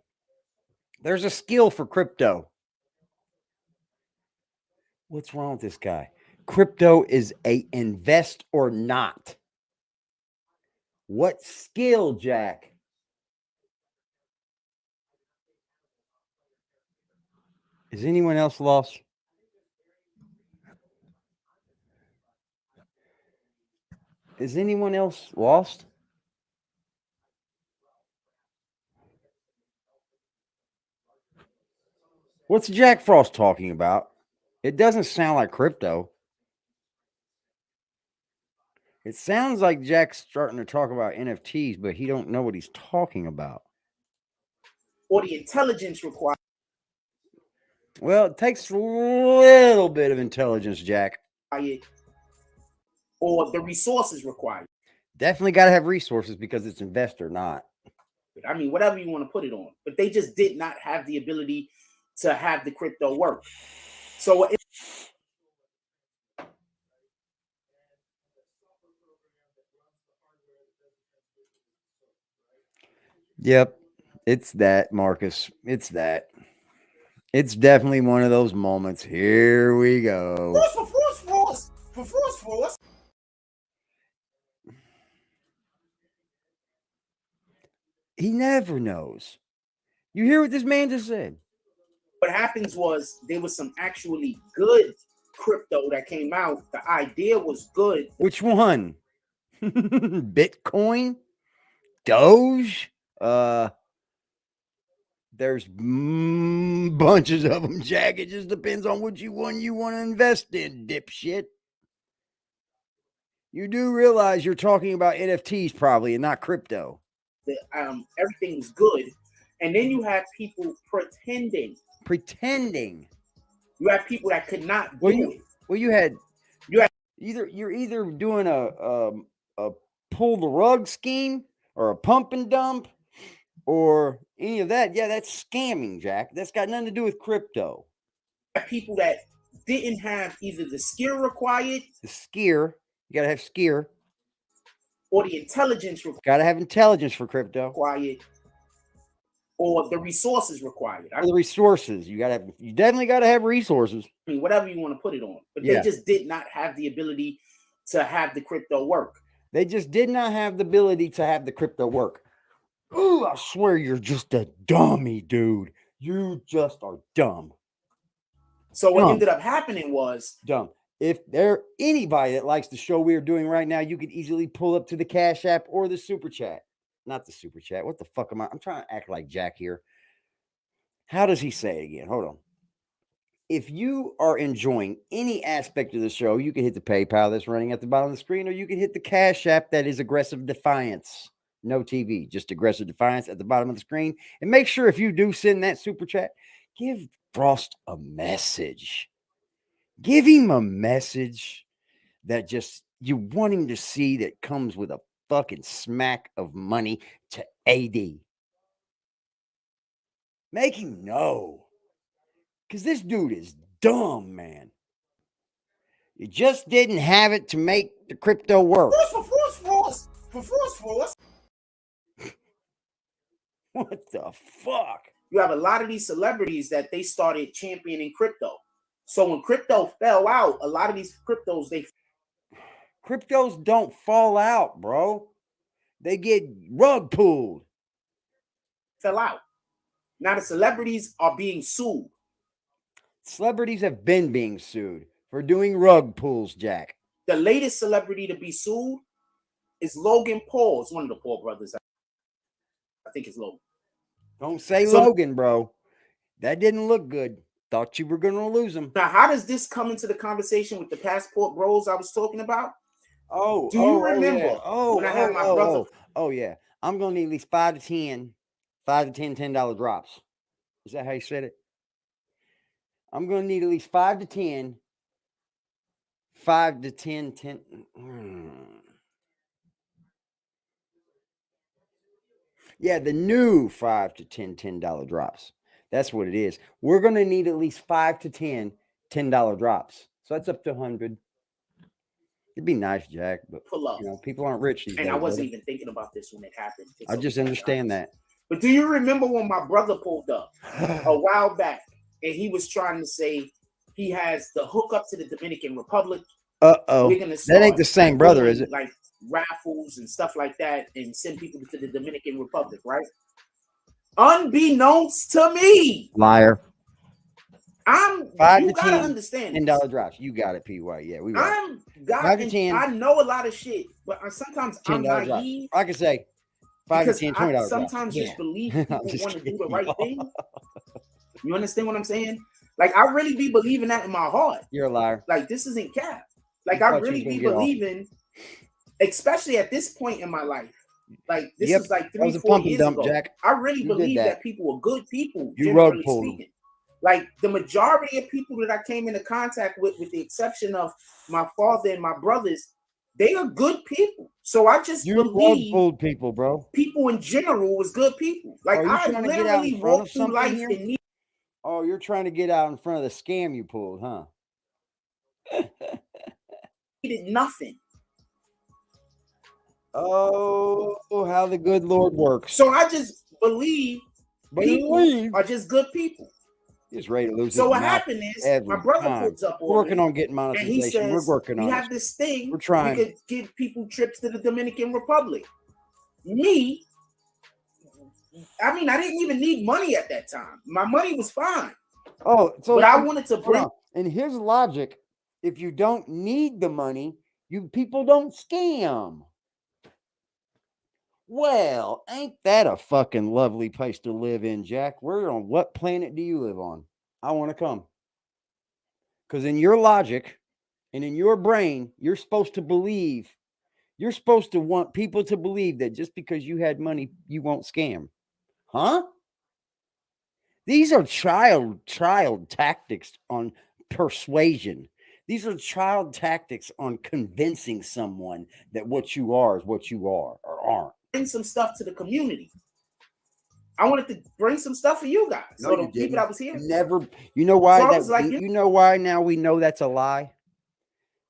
There's a skill for crypto. What's wrong with this guy? Crypto is a invest or not. What skill, Jack? Is anyone else lost? Is anyone else lost? What's Jack Frost talking about? It doesn't sound like crypto. It sounds like Jack's starting to talk about NFTs, but he don't know what he's talking about. Or the intelligence required. Well, it takes a little bit of intelligence, Jack. Or the resources required. Definitely got to have resources because it's investor, not. I mean, whatever you want to put it on. But they just did not have the ability to have the crypto work. So Yep. It's that, Marcus. It's that. It's definitely one of those moments. Here we go. force. He never knows. You hear what this man just said? What happens was there was some actually good crypto that came out. The idea was good. Which one? Bitcoin? Doge? There's bunches of them, Jack. It just depends on which one you want to invest in, dipshit. You do realize you're talking about NFTs probably and not crypto. Everything was good. And then you have people pretending. You have people that could not do it. Well, you're either doing a pull the rug scheme or a pump and dump or any of that. Yeah, that's scamming, Jack. That's got nothing to do with crypto. People that didn't have either the skill required. You gotta have skill. Or the intelligence required. Gotta have intelligence for crypto. Required. Or the resources required. The resources. You definitely gotta have resources. I mean, whatever you want to put it on. But they just did not have the ability to have the crypto work. They just did not have the ability to have the crypto work. Ooh, I swear you're just a dummy, dude. You just are dumb. So what ended up happening was dumb. If there anybody that likes the show we are doing right now, you could easily pull up to the Cash App or the Super Chat. Not the Super Chat. What the fuck am I? I'm trying to act like Jack here. How does he say it again? Hold on. If you are enjoying any aspect of the show, you can hit the PayPal that's running at the bottom of the screen, or you can hit the Cash App that is AggressiveDefiance. No TV, just AggressiveDefiance at the bottom of the screen. And make sure if you do send that Super Chat, give Frost a message. Give him a message that just you want him to see that comes with a fucking smack of money to AD. Make him know. Because this dude is dumb, man. You just didn't have it to make the crypto work. Force. What the fuck? You have a lot of these celebrities that they started championing crypto. So when crypto fell out, a lot of these cryptos don't fall out, bro. They get rug pulled. Fell out. Now the celebrities are being sued. Celebrities have been being sued for doing rug pulls, Jack. The latest celebrity to be sued is Logan Paul. It's one of the Paul brothers. I think it's Logan. Don't say Logan, bro. That didn't look good. Thought you were going to lose him. Now, how does this come into the conversation with the passport bros I was talking about? Do you remember when I had my brother? Oh, yeah. I'm going to need at least 5 to 10 $10 drops. Is that how you said it? I'm going to need at least 5 to 10. 5 to 10. Yeah, the new 5 to 10 $10 drops. That's what it is. We're going to need at least 5 to 10 $10 drops. So that's up to 100. It'd be nice, Jack, but people aren't rich these days. I wasn't even thinking about this when it happened. I just understand that. But do you remember when my brother pulled up a while back and he was trying to say he has the hookup to the Dominican Republic? That ain't the same brother, is it? Like raffles and stuff like that and send people to the Dominican Republic, right? Unbeknownst to me. Liar. You gotta understand $10 drops. You got it, PY. Yeah, we got it. 5 to 10. I know a lot of shit, but sometimes I'm naive. I can say 5 to 10, $20 drops. Sometimes just believe people want to do the right thing. You understand what I'm saying? Like, I really be believing that in my heart. You're a liar. Like, this isn't cap. Like, I really be believing, especially at this point in my life. Like, this is like 3-4 years ago. Jack. I really believe that people are good people, generally speaking. Like, the majority of people that I came into contact with the exception of my father and my brothers, They are good people. So I just You love believe fooled people, bro. people in general was good people. Like I literally walked through life and oh, you're trying to get out in front of the scam you pulled, huh? needed nothing. Oh, how the good Lord works. So I just believe people are just good people. He's ready to lose. So what happened is my brother pulls up we're working on getting monetization. And he says, we're working on we have this thing. We're trying. We could give people trips to the Dominican Republic. Me, I mean, I didn't even need money at that time. My money was fine. Oh, so but I wanted to bring. In his logic, if you don't need the money, people don't scam. Well, ain't that a fucking lovely place to live in, Jack? Where on what planet do you live on? I want to come. Because in your logic and in your brain, you're supposed to believe, you're supposed to want people to believe that just because you had money, you won't scam. Huh? These are child tactics on persuasion. These are child tactics on convincing someone that what you are is what you are or aren't. Bring some stuff to the community. I wanted to bring some stuff for you guys. No, so the people that was here. Never. You know why? So you know why now we know that's a lie?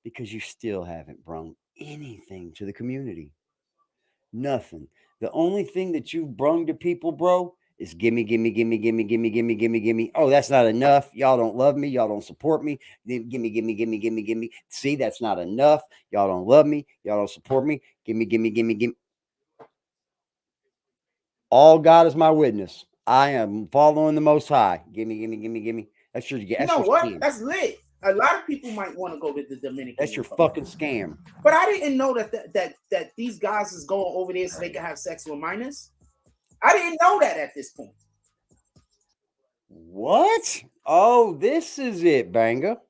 Because you still haven't brought anything to the community. Nothing. The only thing that you've brung to people, bro, is gimme. Oh, that's not enough. Y'all don't love me. Y'all don't support me. Gimme. See, that's not enough. Y'all don't love me. Y'all don't support me. Gimme. All God is my witness. I am following the Most High. Gimme. That's your. You know what? Scam. That's lit. A lot of people might want to go to the Dominican. That's your fucking scam. But I didn't know that these guys is going over there so they can have sex with minors. I didn't know that at this point. What? Oh, this is it, Banga.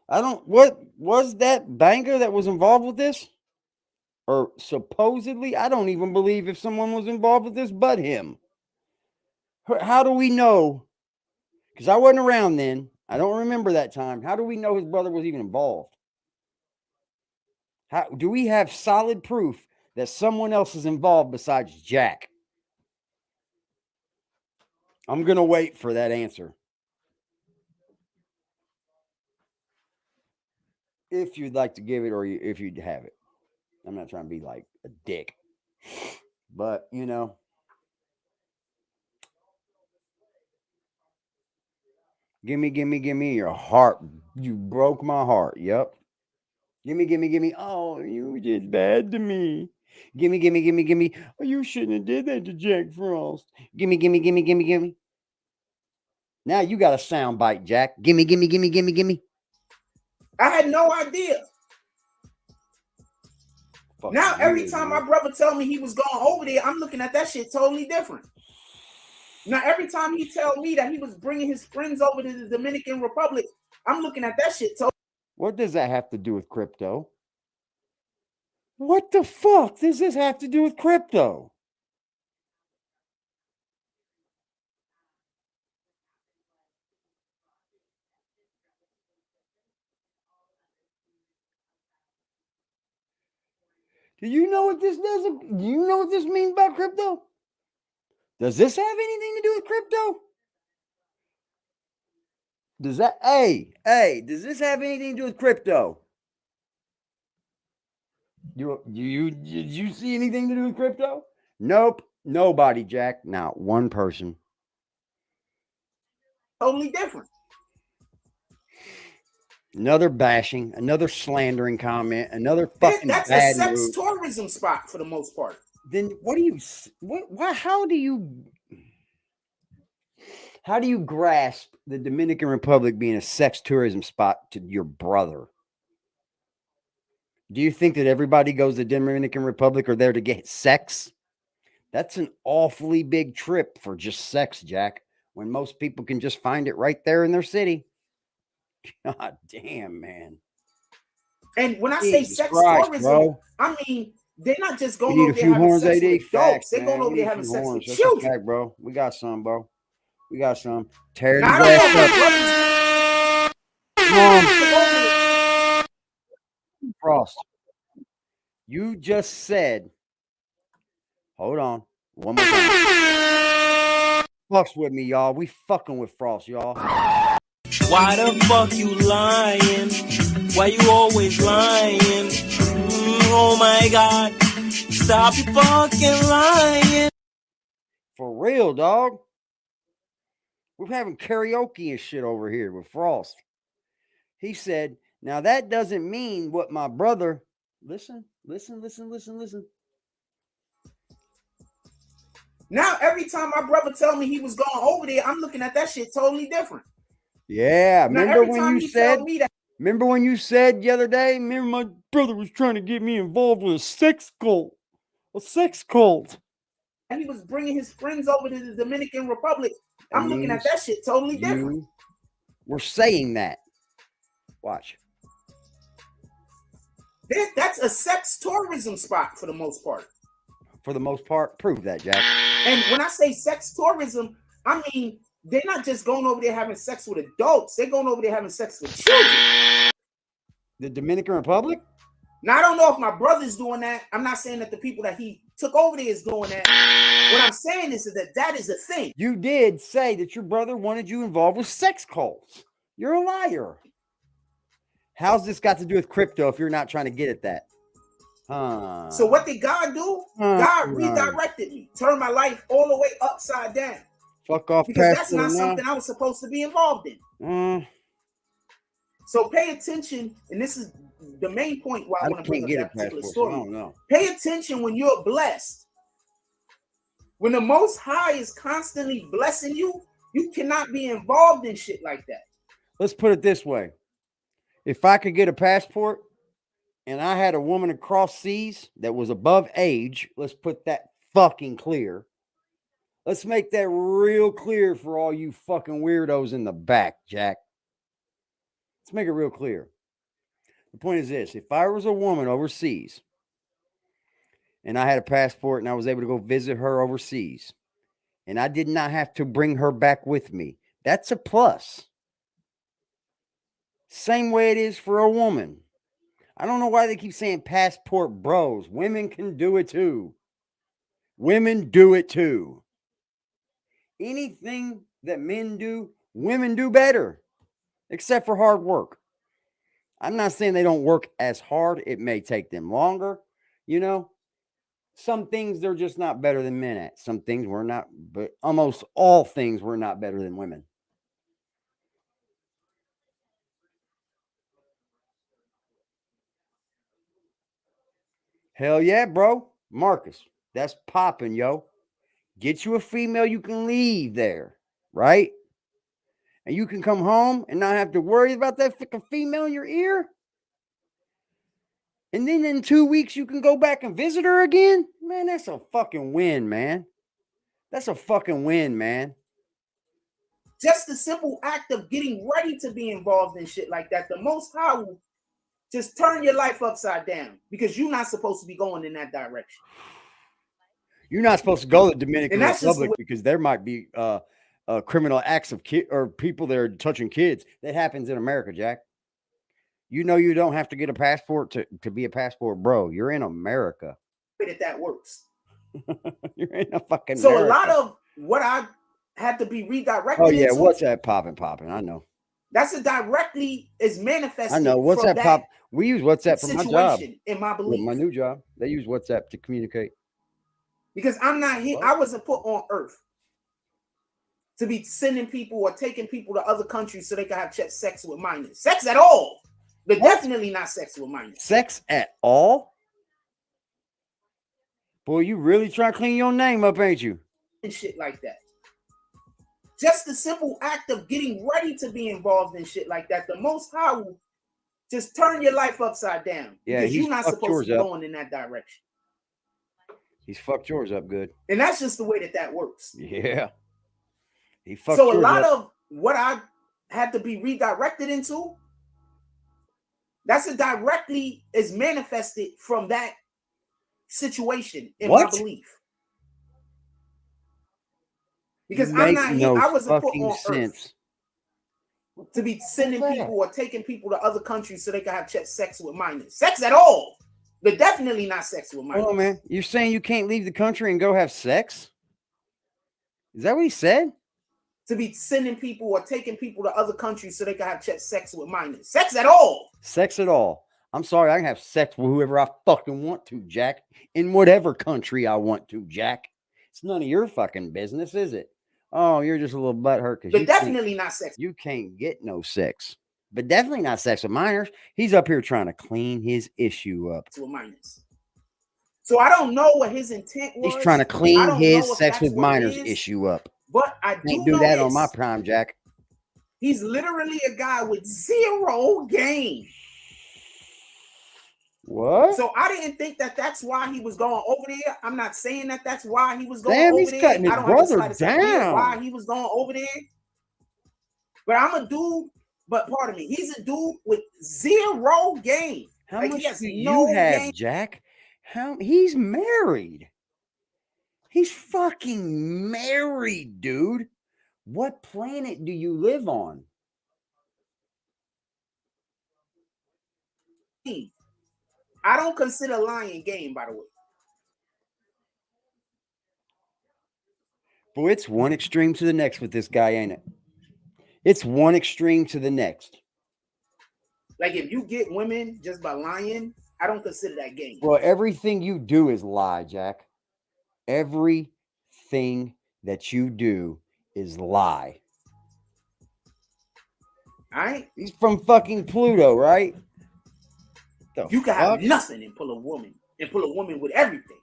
What was that Banga that was involved with this? Or supposedly, I don't even believe if someone was involved with this but him. How do we know? Because I wasn't around then. I don't remember that time. How do we know his brother was even involved? How do we have solid proof that someone else is involved besides Jack? I'm going to wait for that answer. If you'd like to give it or if you'd have it. I'm not trying to be like a dick. But, you know. Gimme your heart. You broke my heart. Yep. Gimme. Oh, you did bad to me. Gimme. Oh, you shouldn't have did that to Jack Frost. Gimme. Now you got a sound bite, Jack. Gimme. I had no idea. Fuck now every time my brother tell me he was going over there, I'm looking at that shit totally different. Now every time he tell me that he was bringing his friends over to the Dominican Republic, I'm looking at that shit totally. What does that have to do with crypto? What the fuck does this have to do with crypto? Do you know what this does? Do you know what this means about crypto? Does this have anything to do with crypto? Does that, hey, does this have anything to do with crypto? Did you see anything to do with crypto? Nope. Nobody, Jack. Not one person. Totally different. Another bashing, another slandering comment, another fucking that's bad a sex move. Tourism spot for the most part. Then how do you grasp the Dominican Republic being a sex tourism spot to your brother? Do you think that everybody goes to the Dominican Republic or there to get sex? That's an awfully big trip for just sex, Jack, when most people can just find it right there in their city. God damn, man. And when I say sex tourism, bro. I mean, they're not just going over there having sex with dogs. They're going over there having sex with children. Okay, bro. We got some, bro. We got some. Tear the grass up. Frost, you just said, hold on, one more time. Fucks with me, y'all. We fucking with Frost, y'all. Why the fuck you lying? Why you always lying? Oh my God. Stop your fucking lying. For real, dog. We're having karaoke and shit over here with Frost. He said, now that doesn't mean what my brother, listen. Now, every time my brother tell me he was going over there, I'm looking at that shit totally different. Yeah, now, remember when you said, remember when you said the other day, remember my brother was trying to get me involved with a sex cult. And he was bringing his friends over to the Dominican Republic. I'm looking at that shit totally different. We're saying that. Watch. That's a sex tourism spot for the most part. For the most part, prove that, Jack. And when I say sex tourism, I mean they're not just going over there having sex with adults. They're going over there having sex with children. The Dominican Republic? Now, I don't know if my brother's doing that. I'm not saying that the people that he took over there is doing that. What I'm saying is that is a thing. You did say that your brother wanted you involved with sex cults. You're a liar. How's this got to do with crypto if you're not trying to get at that? So what did God do? God redirected me, turned my life all the way upside down. Fuck off, because that's not something I was supposed to be involved in. So pay attention, and this is the main point why I want to bring up that particular story. Pay attention when you're blessed. When the Most High is constantly blessing you, you cannot be involved in shit like that. Let's put it this way. If I could get a passport and I had a woman across seas that was above age, let's put that fucking clear. Let's make that real clear for all you fucking weirdos in the back, Jack. Let's make it real clear. The point is this. If I was a woman overseas and I had a passport and I was able to go visit her overseas and I did not have to bring her back with me, that's a plus. Same way it is for a woman. I don't know why they keep saying passport bros. Women can do it too. Women do it too. Anything that men do, women do better, except for hard work. I'm not saying they don't work as hard. It may take them longer. You know, some things they're just not better than men at. Some things we're not, but almost all things we're not better than women. Hell yeah, bro. Marcus, that's popping, yo. Get you a female you can leave there, right? And you can come home and not have to worry about that fucking female in your ear. And then in 2 weeks, you can go back and visit her again. Man, that's a fucking win, man. That's a fucking win, man. Just the simple act of getting ready to be involved in shit like that, the Most High will just turn your life upside down because you're not supposed to be going in that direction. You're not supposed to go to the Dominican Republic because there might be criminal acts of or people that are touching kids. That happens in America, Jack. You know you don't have to get a passport to be a passport bro. You're in America. That works. You're in a fucking So America. A lot of what I had to be redirected. Oh yeah, what's that popping? I know. That's a directly is manifested. I know. What's that pop? We use WhatsApp for my job. In my belief, my new job, they use WhatsApp to communicate. Because I'm not here. I wasn't put on earth to be sending people or taking people to other countries so they can have sex with minors. Sex at all. But definitely not sex with minors. Sex at all? Boy, you really trying to clean your name up, ain't you? And shit like that. Just the simple act of getting ready to be involved in shit like that, the Most High will just turn your life upside down. Yeah, because you're not supposed to be going in that direction. He's fucked yours up good. And that's just the way that works. Yeah. He fucked so a lot up. of what I had to be redirected into, that's a directly is manifested from that situation in my belief. Because I'm not here. I wasn't put on earth to be sending people or taking people to other countries so they can have sex with minors. Sex at all. But definitely not sex with minors. Oh, man. You're saying you can't leave the country and go have sex? Is that what he said? To be sending people or taking people to other countries so they can have sex with minors. Sex at all. Sex at all. I'm sorry. I can have sex with whoever I fucking want to, Jack. In whatever country I want to, Jack. It's none of your fucking business, is it? Oh, you're just a little butthurt. But definitely not sex. You can't get no sex. But definitely not sex with minors. He's up here trying to clean his issue up. With minors. So I don't know what his intent was. He's trying to clean his sex with minors issue up. But I can't do that on my prime, Jack. He's literally a guy with zero game. What? So I didn't think that that's why he was going over there. I'm not saying that that's why he was going Damn, over he's there. cutting his I don't brother have the slightest idea down. why he was going over there. But I'm a dude. But pardon me, he's a dude with zero game. How like, much he has do no you have, game. Jack? He's married. He's fucking married, dude. What planet do you live on? I don't consider lying game, by the way. Boy, it's one extreme to the next with this guy, ain't it? It's one extreme to the next. Like, if you get women just by lying, I don't consider that game. Well, everything you do is lie, Jack. Everything that you do is lie. All right? He's from fucking Pluto, right? You can have nothing and pull a woman with everything.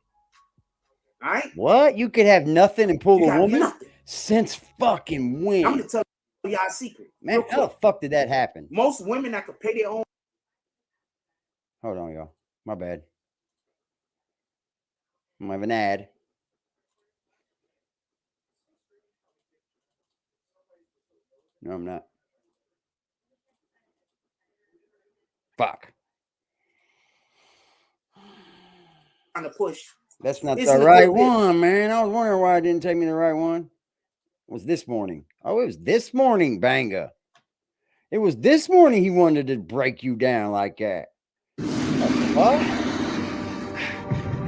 All right? What? You could have nothing and pull a woman? Since fucking when? I'm going to tell y'all a secret. Man, how the fuck did that happen? Most women that could pay their own. Hold on, y'all. My bad. I'm gonna have an ad. No, I'm not. Fuck. Trying to push. That's not the right one, man. I was wondering why it didn't take me the right one. It was this morning. Oh, it was this morning, Banga. It was this morning he wanted to break you down like that. What?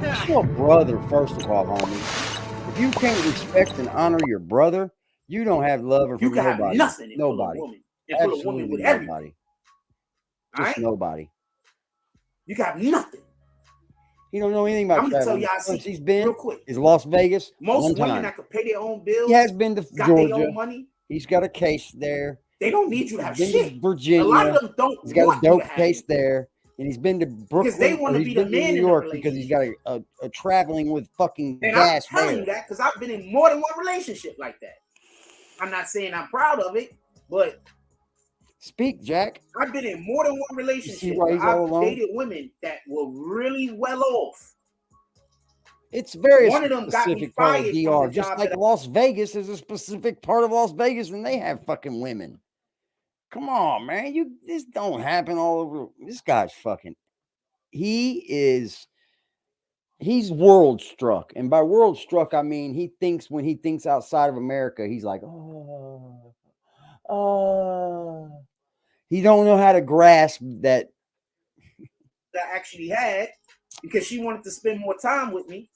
It's your brother, first of all, homie. If you can't respect and honor your brother, you don't have love for nobody. Have nothing. Nobody. Pull a woman with everybody. Just nobody. You got nothing. You don't know anything about I'm gonna tell y'all since he's been real quick. Is Las Vegas. Most women that could pay their own bills. He has been to got Georgia. Their own money. He's got a case there. They don't need you to have He's shit. been to Virginia. A lot of them don't. He's got a dope case there. And he's been to Brooklyn. Because they want to be the man in New York because he's got a traveling with fucking and gas. I'm telling you that because I've been in more than one relationship like that. I'm not saying I'm proud of it, but speak, Jack. I've been in more than one relationship. I've dated women that were really well off. It's very one of them got me specific part of fired DR, just like Las Vegas is a specific part of Las Vegas, and they have fucking women. Come on, man. This don't happen all over. This guy's fucking. He's world struck. And by world struck, I mean when he thinks outside of America, he's like, he don't know how to grasp that. I actually had because she wanted to spend more time with me.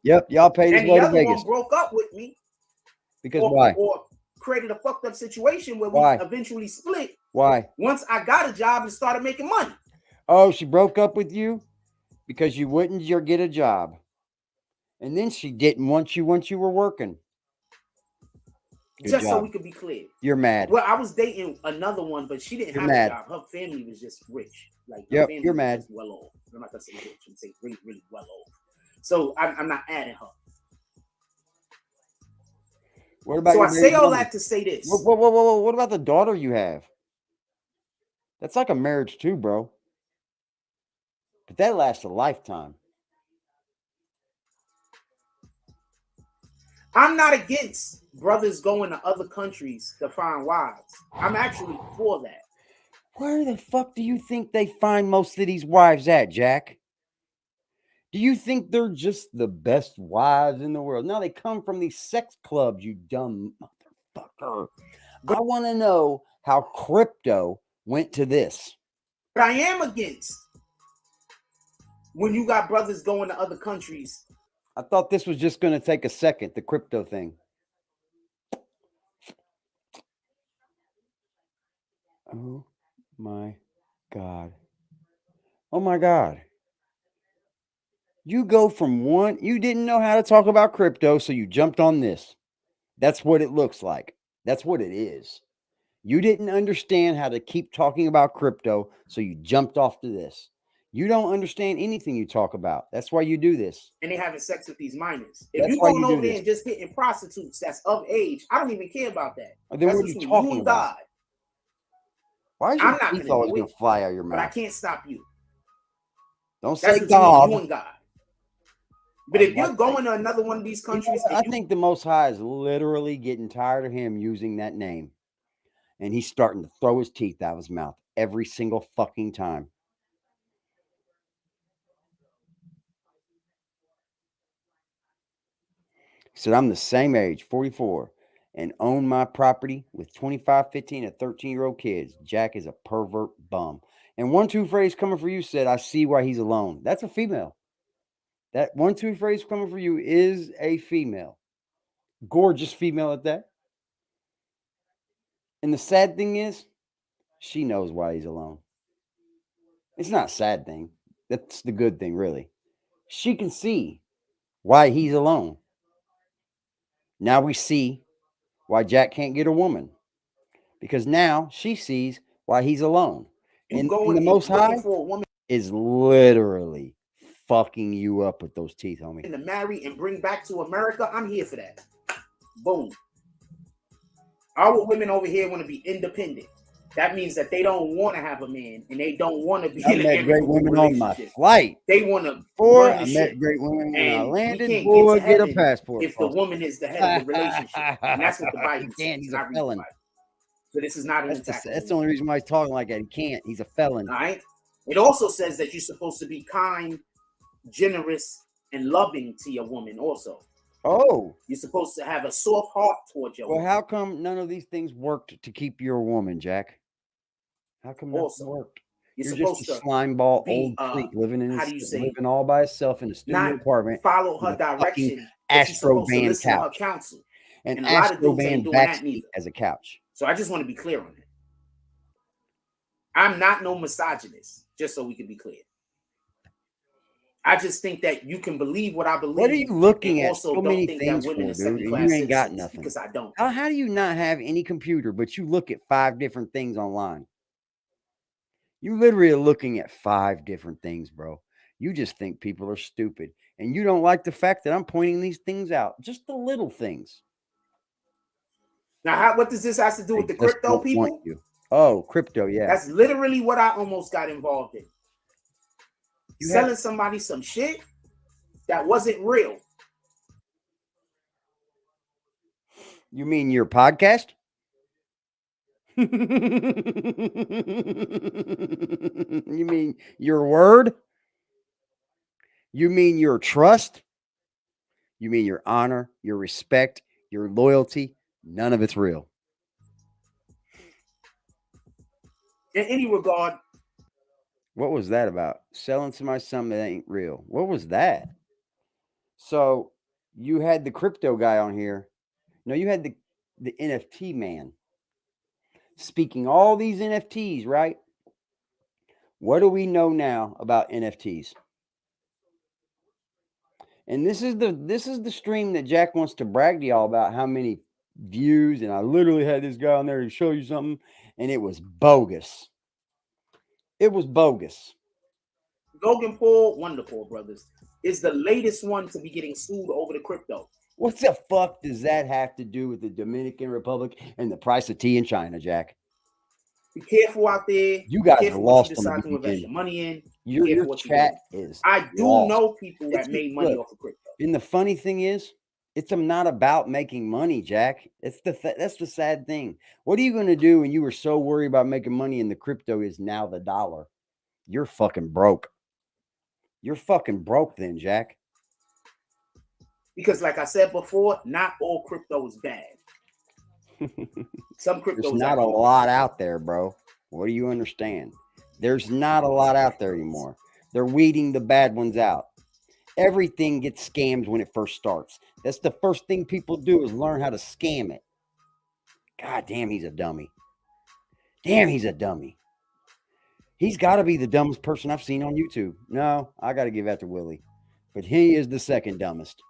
Yep, y'all paid his way to Vegas. One broke up with me. Because why? Or created a fucked up situation where we eventually split. Why? Once I got a job and started making money. Oh, she broke up with you because you wouldn't get a job. And then she didn't want you once you were working. Just so we could be clear. You're mad. Well, I was dating another one, but she didn't have a job. Her family was just rich. Like, you're mad. Well off. I'm not gonna say rich. I'm saying really, really well off. So I'm not adding her. What about? So I say all that to say this. Whoa! What about the daughter you have? That's like a marriage too, bro. But that lasts a lifetime. I'm not against brothers going to other countries to find wives. I'm actually for that. Where the fuck do you think they find most of these wives at, Jack? Do you think they're just the best wives in the world? No, they come from these sex clubs, you dumb motherfucker. I want to know how crypto went to this. But I am against when you got brothers going to other countries. I thought this was just going to take a second, the crypto thing. Oh my God. Oh my God. You go from one, you didn't know how to talk about crypto, so you jumped on this. That's what it looks like. That's what it is. You didn't understand how to keep talking about crypto, so you jumped off to this. You don't understand anything you talk about. That's why you do this. And they having sex with these minors. If you're going over there and just hitting prostitutes that's of age, I don't even care about that. Then that's what are you talking about? God. Why is your teeth always going to fly out of your mouth? But I can't stop you. Don't say God. You and God. But if you're going to another one of these countries, I think the Most High is literally getting tired of him using that name. And he's starting to throw his teeth out of his mouth every single fucking time. He said, I'm the same age, 44, and own my property with 25, 15, and 13-year-old kids. Jack is a pervert bum. And 1-2 phrase coming for you said, I see why he's alone. That's a female. That 1-2 phrase coming for you is a female. Gorgeous female at that. And the sad thing is, she knows why he's alone. It's not a sad thing. That's the good thing, really. She can see why he's alone. Now we see why Jack can't get a woman. Because now she sees why he's alone. And the Most High is literally fucking you up with those teeth, homie. And to marry and bring back to America, I'm here for that. Boom. Our women over here want to be independent. That means that they don't want to have a man and they don't want to be in a great women on my flight. They want to. I met great women when I landed. Boy, get a passport. If the woman is the head of the relationship, and that's what the Bible says. He's a felon. So this is not an attack. That's the only reason why he's talking like that. He can't. He's a felon. All right. It also says that you're supposed to be kind, generous, and loving to your woman. Also. Oh, you're supposed to have a soft heart towards your woman. Well, how come none of these things worked to keep your woman, Jack? How come nothing worked? You're just a slime ball, old creep living all by himself in a studio apartment. Follow her direction. Astro band couch. And Astro band backseat as a couch. So I just want to be clear on it. I'm not no misogynist, just so we can be clear. I just think that you can believe what I believe. What are you looking at? So many things for, dude, and you ain't got nothing. Because I don't. How do you not have any computer, but you look at 5 different things online? You literally are looking at 5 different things, bro. You just think people are stupid. And you don't like the fact that I'm pointing these things out. Just the little things. Now, what does this have to do with the crypto people? Oh, crypto, yeah. That's literally what I almost got involved in. Selling somebody some shit that wasn't real. You mean your podcast? You mean your word? You mean your trust? You mean your honor, your respect, your loyalty? None of it's real. In any regard. What was that about? Selling somebody something that ain't real. What was that? So you had the crypto guy on here. No, you had the NFT man speaking all these NFTs, right? What do we know now about NFTs? And this is the stream that Jack wants to brag to y'all about how many views. And I literally had this guy on there to show you something, and it was bogus. It was bogus. Logan Paul, one of the Paul brothers, is the latest one to be getting sued over the crypto. What the fuck does that have to do with the Dominican Republic and the price of tea in China, Jack? Be careful out there. You guys are lost on the to invest your money in. Your chat is. I do know people that made money off of crypto. And the funny thing is, it's not about making money, Jack. That's the sad thing. What are you going to do when you were so worried about making money and the crypto is now the dollar? You're fucking broke. You're fucking broke then, Jack. Because like I said before, not all crypto is bad. Some cryptos. There's not a lot out there, bro. What do you understand? There's not a lot out there anymore. They're weeding the bad ones out. Everything gets scammed when it first starts. That's the first thing people do is learn how to scam it. God damn, he's a dummy. Damn, he's a dummy. He's got to be the dumbest person I've seen on YouTube. No, I got to give that to Willie. But he is the second dumbest.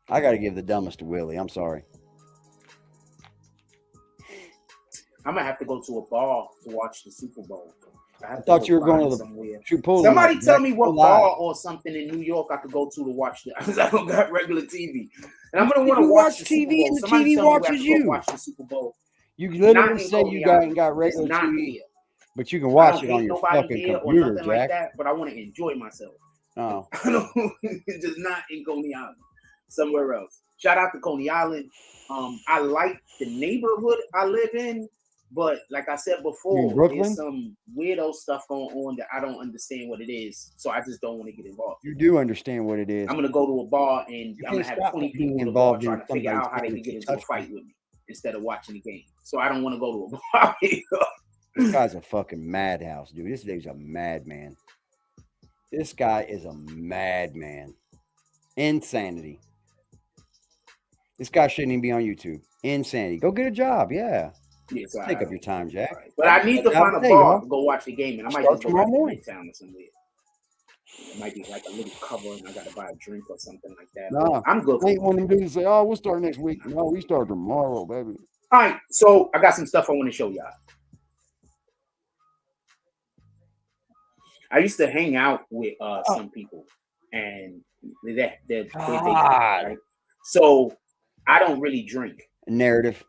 I got to give the dumbest to Willie. I'm sorry. I'm going to have to go to a bar to watch the Super Bowl. I thought you were going to the Chipotle. Somebody tell me what bar or something in New York I could go to watch the. I don't got regular TV, and I'm gonna want to watch the TV, and the TV watches you. Watch the Super Bowl. You literally say you got regular TV, but you can watch it on your fucking computer, Jack. Like that, but I want to enjoy myself. Oh, I don't just not in Coney Island, somewhere else. Shout out to Coney Island. I like the neighborhood I live in. But like I said before, there's some weirdo stuff going on that I don't understand what it is. So I just don't want to get involved. You do understand what it is. I'm going to go to a bar and I'm going to have 20 people involved trying to figure out how they can get into a fight with me instead of watching the game. So I don't want to go to a bar. This guy's a fucking madhouse, dude. This dude's a madman. This guy is a madman. Insanity. This guy shouldn't even be on YouTube. Insanity. Go get a job. Yeah. Yes, take up your time, Jack. Right. But I need to find a bar to go watch the game, and I might just go to Midtown or somewhere. It might be like a little cover, and I got to buy a drink or something like that. No, I'm good. I ain't one of them dudes say, "Oh, we'll start next week." No, we start tomorrow, baby. All right, so I got some stuff I want to show y'all. I used to hang out with some people, and they're right? So I don't really drink. Narrative.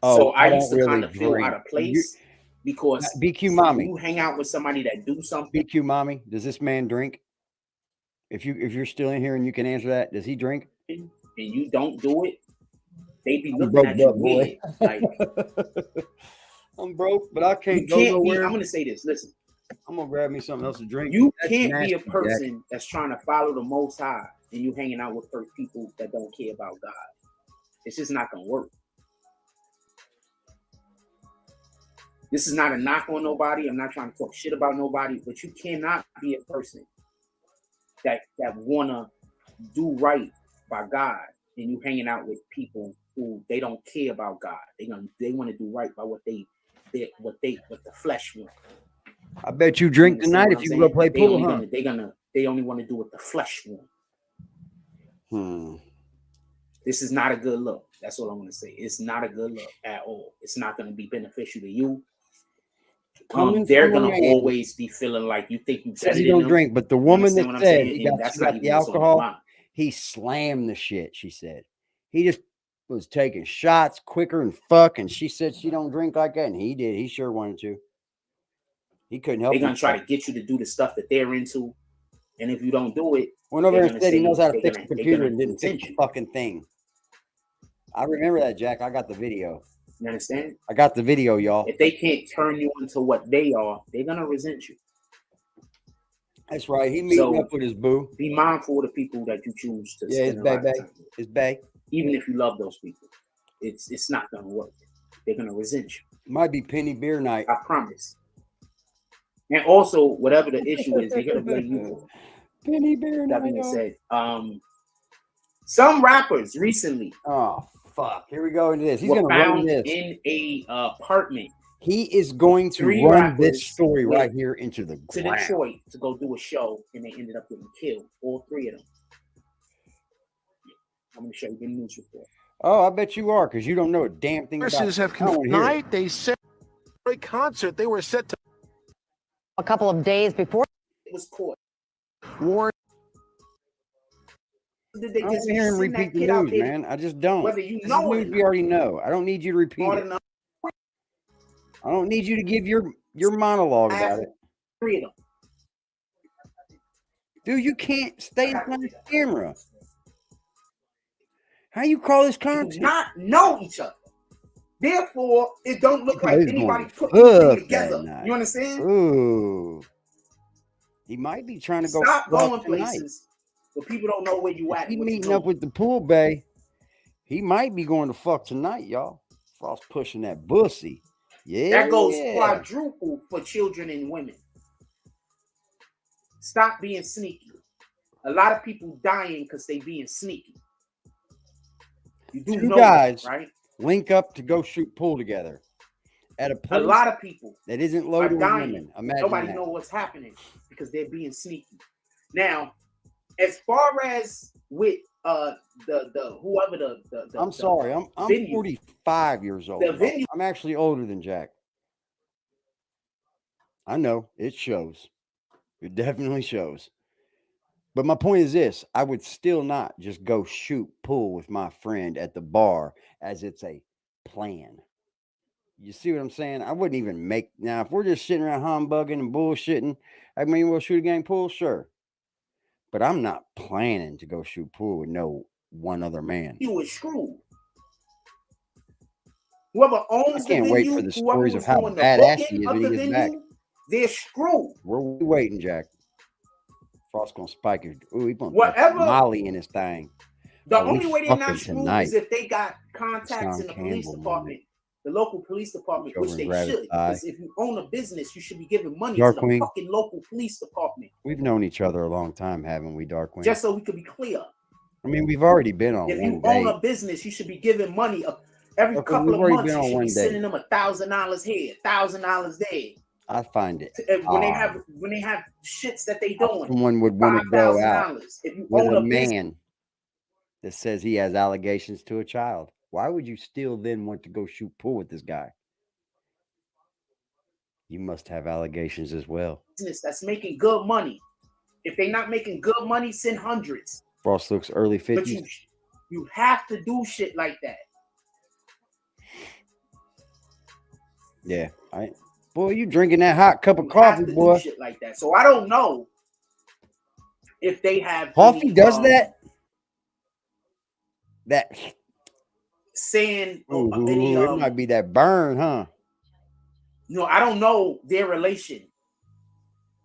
Oh, so I used to kind of feel out of place because BQ mommy, you hang out with somebody that do something. BQ mommy, does this man drink? If you're still in here and you can answer that, does he drink? And you don't do it, they be looking at you weird. Like, I'm broke, but I can't go nowhere. I'm gonna say this. Listen, I'm gonna grab me something else to drink. You can't be a person that's trying to follow the Most High and you hanging out with people that don't care about God. It's just not gonna work. This is not a knock on nobody. I'm not trying to talk shit about nobody, but you cannot be a person that wanna do right by God and you hanging out with people who they don't care about God. They want to do right by what the flesh want. I bet you drink tonight if you go play pool, huh? They only want to do what the flesh want. This is not a good look. That's all I want to say. It's not a good look at all. It's not going to be beneficial to you. They're going to always be feeling like you think you says he don't drink, but the woman that said he got the alcohol, he slammed the shit. She said he just was taking shots quicker and fuck, and she said she don't drink like that, and he did. He sure wanted to. He couldn't help. They're gonna try to get you to do the stuff that they're into, and if you don't do it, went over and said he knows how to fix the computer and didn't fix the fucking thing. I remember that, Jack. I got the video. You understand? I got the video, y'all. If they can't turn you into what they are, they're gonna resent you. That's right. He meeting up with his boo. Be mindful of the people that you choose to. Yeah, his bae. His bae. Even if you love those people, it's not gonna work. They're gonna resent you. Might be penny beer night. I promise. And also, whatever the issue is, they're gonna blame you for it. Penny beer night. That being said, some rappers recently. Oh fuck! Here we go into this. He's were gonna found run this in a apartment. He is going to run this story right here into the ground. To Detroit to go do a show, and they ended up getting killed. All three of them. I'm going to show you the news report. Oh, I bet you are, because you don't know a damn thing about it. Tonight, they said a concert they were set to a couple of days before it was caught. Warren. Did they I just don't hear him repeat the news, man. I just don't. Whether you this know is news we already know. I don't need you to repeat it. I don't need you to give your monologue about it. Three of them. Dude, you can't stay in front of the camera. How you call this concert? Do not know each other. Therefore, it don't look like anybody put anything together. You understand? Ooh. He might be trying to go. Stop going places where people don't know where you at. He meeting up with the pool bae. He might be going to fuck tonight, y'all. Frost pushing that bussy. Yeah. That goes quadruple for children and women. Stop being sneaky. A lot of people dying because they being sneaky. You do Two know guys that, right? link up to go shoot pool together at a place a lot of people that isn't loaded with women. Imagine nobody that. know what's happening because they're being sneaky. Now, as far as with the whoever the I'm sorry, I'm venue, 45 years old. I'm actually older than Jack. I know it shows. It definitely shows. But my point is this: I would still not just go shoot pool with my friend at the bar as it's a plan. You see what I'm saying? I wouldn't even make now if we're just sitting around humbugging and bullshitting. I mean, we'll shoot a game pool, sure. But I'm not planning to go shoot pool with no one other man. You was screwed. Whoever owns I can't the wait venue, for the stories of how doing the badass he booking is of when he the gets venue, back. they're screwed. We're waiting, Jack. Frost gonna spike his. Ooh, he gonna Whatever. Molly in his thing. The Oh, only we way they're not fucking screwed tonight. is if they got contacts Sean in the police Campbell, department, the local police department, Over which and they grab his should. thigh. Because if you own a business, you should be giving money to the Darkwing. fucking local police department. We've known each other a long time, haven't we, Darkwing? Just so we could be clear. I mean, we've already been on If one you own date. a business, you should be giving money every Okay, couple we've of already months. been You on should one be date. sending them $1,000 here, $1,000 there. I find it When they odd. have shits that they How doing, someone would want to go out $5,000. If you with own a a business, man that says he has allegations to a child. Why would you still then want to go shoot pool with this guy? You must have allegations as well. that's making good money. If they're not making good money, send hundreds. Frost looks early 50s. But you have to do shit like that. Yeah, boy, you drinking that hot cup of You coffee, have to boy. do shit like that. So I don't know if they have Coffee any, does that. That saying ooh, any it might be that burn, huh? you know, I don't know their relation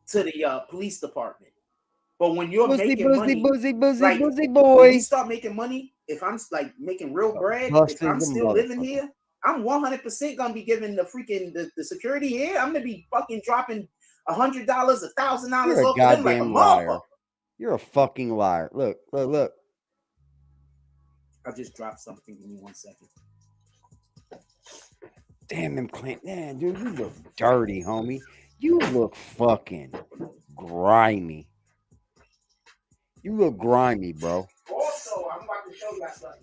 to the police department. But when you're making money, like, when boy. we start making money, if I'm like making real bread, Busted if I'm the still living motherfucker. here, I'm 100% gonna be giving the freaking the security here. I'm gonna be fucking dropping $100, $1,000 You're a off of them like a goddamn liar. motherfucker. You're a fucking liar. Look. I just dropped something. Give me 1 second. Damn them Clint. Man, dude, you look dirty, homie. You look fucking grimy. You look grimy, bro. Also, I'm about to show you something.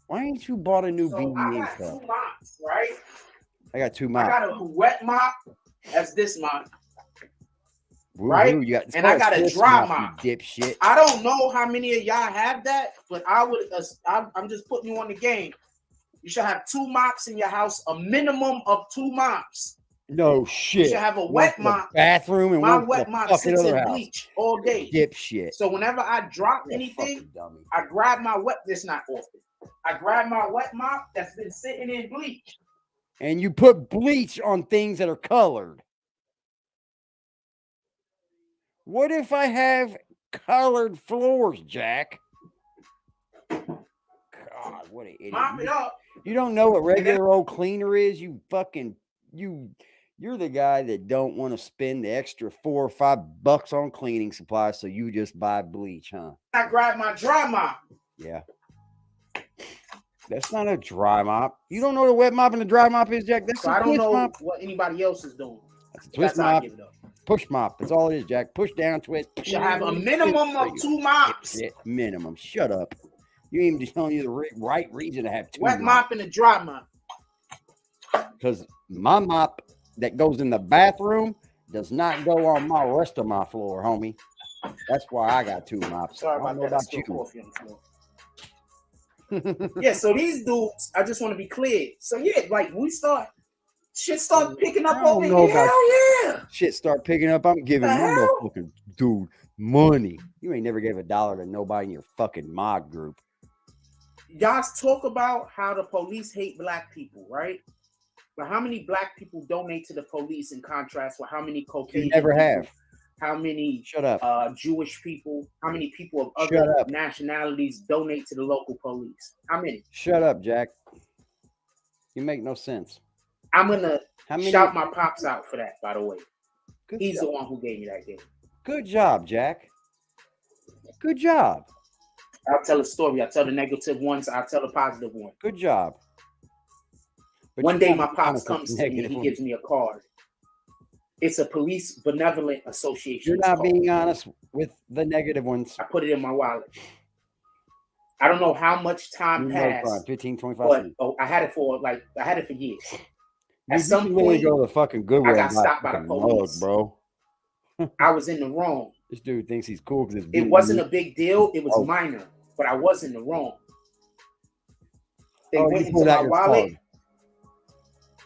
Why ain't you bought a new So BBN I got cup? 2 mops, right? I got 2 I mops. got a wet mop. That's this mop. Woo-hoo, right? you got, And I got a dry mop, you dipshit. I don't know how many of y'all have that, but I would. I'm just putting you on the game. You should have 2 mops in your house, a minimum of 2 mops. No shit. You should have a One wet for the mop. bathroom and my one for wet the mop fucking sits other in house. bleach all day. Dipshit. So whenever I drop You're a anything, fucking dummy. I grab my wet. This not often. I grab my wet mop that's been sitting in bleach. And you put bleach on things that are colored. What if I have colored floors, Jack? God, what an idiot. Mop it up. You don't know what regular old cleaner is? You fucking, you're the guy that don't want to spend the extra $4 or $5 on cleaning supplies, so you just buy bleach, huh? I grab my dry mop. Yeah. That's not a dry mop. You don't know what a wet mop and a dry mop is, Jack? That's So a I don't twist know mop. what anybody else is doing. That's a twist That's how I mop. give it up. Push mop. That's all it is, Jack. Push down, twist. You should have a minimum of 2 mops. Shit, minimum. Shut up. You ain't even just telling you the right reason to have 2 Wet mop and a dry mop. Because my mop that goes in the bathroom does not go on my rest of my floor, homie. That's why I got 2 mops. Sorry I don't about know that. I about spilled you. coffee on the floor. Yeah, so these dudes, I just want to be clear. So yeah, like shit start picking up I don't over know here. about Hell yeah. shit start picking up. I'm giving The my hell? motherfucking dude money. You ain't never gave $1 to nobody in your fucking mod group. Y'all talk about how the police hate black people, right? But how many black people donate to the police in contrast with how many Caucasian You never people have. how many Shut up. Jewish people, how many people of Shut other up. nationalities donate to the local police? How many? Shut up, Jack. You make no sense. I'm gonna How many? shout my pops out for that, by the way. Good He's job. the one who gave me that gift. Good job, Jack. Good job. I'll tell a story. I'll tell the negative ones. I'll tell the positive one. Good job. But One you day won't my be pops honest with comes the to me. negative He ones. gives me a card. It's a police benevolent association. You're it's not called. being honest with the negative ones. I put it in my wallet. I don't know how much time No passed. crime. 15, 25 But cents. I had it for years. Dude, At you some can literally point, go to the fucking Goodwill I got and buy a stopped by the fucking mug, police. bro. I was in the wrong. This dude thinks he's cool because It wasn't a big deal. It was minor, but I was in the wrong. They Oh, went you into pulled my out your wallet. card.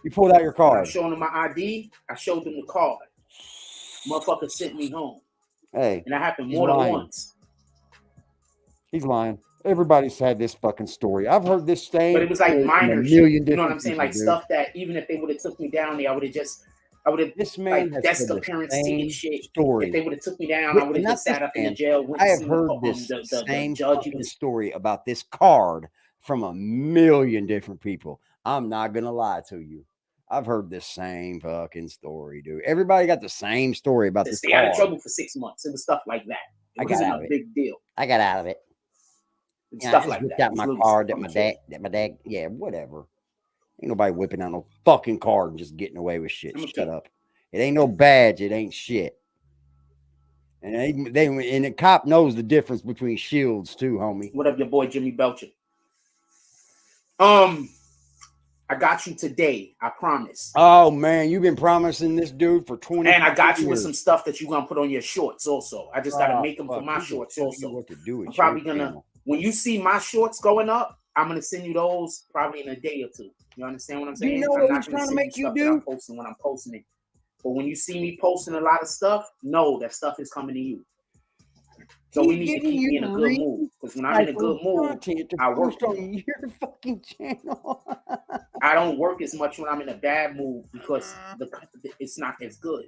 You pulled out your When I card. showed them my ID. I showed them the card. Motherfucker sent me home. Hey, And that happened he's more than lying. once. He's lying. Everybody's had this fucking story. I've heard this same But it was like story from minor a shit. million You know what different I'm saying? people, Like dude. stuff that even if they would have took me down there, I would have This man like has desk said the appearance same ticket shit. story. If they would have took me down, I would have Not just sat this up in the man. jail. Went I to have see heard the, this the same judge. He fucking was story about this card from a million different people. I'm not gonna lie to you. I've heard this same fucking story, dude. Everybody got the same story about to this stay out of card. trouble for 6 months. It was stuff like that. It I got wasn't out a of it. big deal. I got out of it. And Yeah, I stuff just like whipped that. out It's my little card stuff, that my dad, yeah, whatever. Ain't nobody whipping out no fucking card and just getting away with shit. Shut up. It ain't no badge. It ain't shit. And and the cop knows the difference between shields too, homie. What up, your boy Jimmy Belcher? I got you today. I promise. Oh man, you've been promising this dude for 20 And I got you years. with some stuff that you're gonna put on your shorts also. I just gotta make them for my shorts also. What to do? I'm probably gonna, when you see my shorts going up, I'm gonna send you those probably in a day or two. You understand what I'm saying? You know I'm what not he's gonna trying to send make you stuff that do? I'm posting when I'm posting it. But when you see me posting a lot of stuff, know that stuff is coming to you. So we need to keep me in a good mood. Because when I'm in a good mood, I work on your fucking channel. I don't work as much when I'm in a bad mood because it's not as good.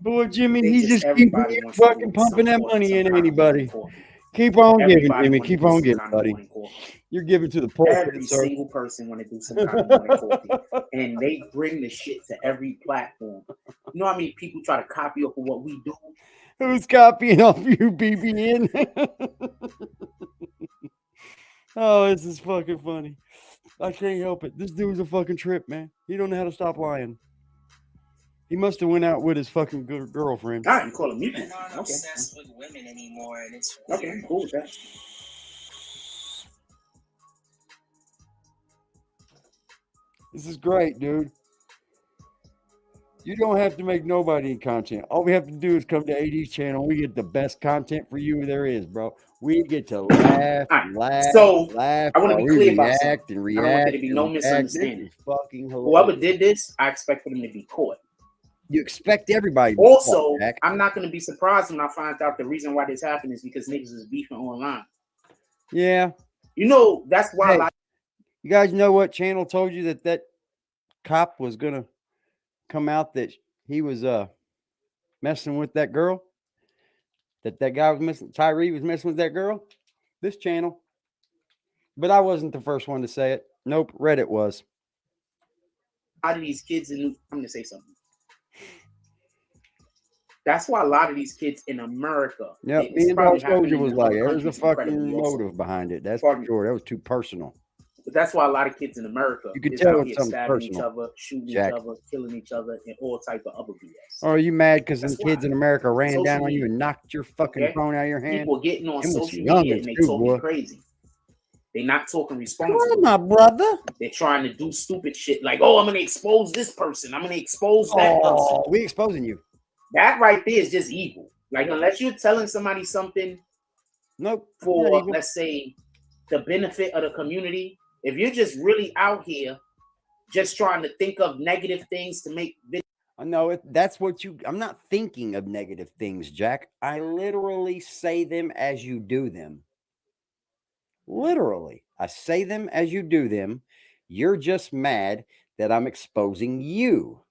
Boy, Jimmy, They he just keep everybody wants to fucking do pumping that some money sort- in some kind of anybody. morning coffee. Keep on giving, Everybody Jimmy. wanna Keep do on some giving, kind of buddy. morning coffee. You're giving to the poor. Every single person want to do some kind of morning coffee, and they bring the shit to every platform. You know how many people try to copy off of what we do? Who's copying off you, BBN? Oh, this is fucking funny. I can't help it. This dude's a fucking trip, man. He don't know how to stop lying. He must have went out with his fucking girlfriend. I didn't call him you. Men aren't obsessed with women anymore, and it's Okay, cool with that. This is great, dude. You don't have to make nobody content. All we have to do is come to AD's channel. We get the best content for you there is, bro. We get to laugh, laugh, So, laugh. I want to be clear about something. react and I react. don't want there to be no and react. misunderstanding. This is fucking hilarious. Whoever did this, I expect for them to be caught. You expect everybody to be Also, caught, Jack. I'm not going to be surprised when I find out the reason why this happened is because niggas is beefing online. Yeah. You know, that's why Hey, you guys know what channel told you that cop was going to come out that he was messing with that girl? That guy was messing, Tyree was messing with that girl? This channel. But I wasn't the first one to say it. Nope, Reddit was. a lot of these kids in, I'm going to say something. That's why a lot of these kids in America. Yeah, it's me and probably Dog Soldier happening was in like, other there's a countries fucking incredibly also. motive behind it. That's for sure. That was too personal. But that's why a lot of kids in America You can is tell out it's here something stabbing each personal, other, shooting Jack. each other, killing each other, and all type of other BS. Or are you mad because some That's kids why. in America ran Social down on you media. and knocked your fucking Okay? phone out of your hand? People are getting on Them was social some media youngins and they too, talking boy. crazy. They not talking Come responsibly. on, my brother. They're trying to do stupid shit like, oh, I'm gonna expose this person. I'm gonna expose that person. Oh, we exposing you. That right there is just evil. Like, unless you're telling somebody something Nope. for, let's say, the benefit of the community, if you're just really out here just trying to think of negative things to make videos. I know that's what you. I'm not thinking of negative things, Jack. I literally say them as you do them. Literally. I say them as you do them. You're just mad that I'm exposing you.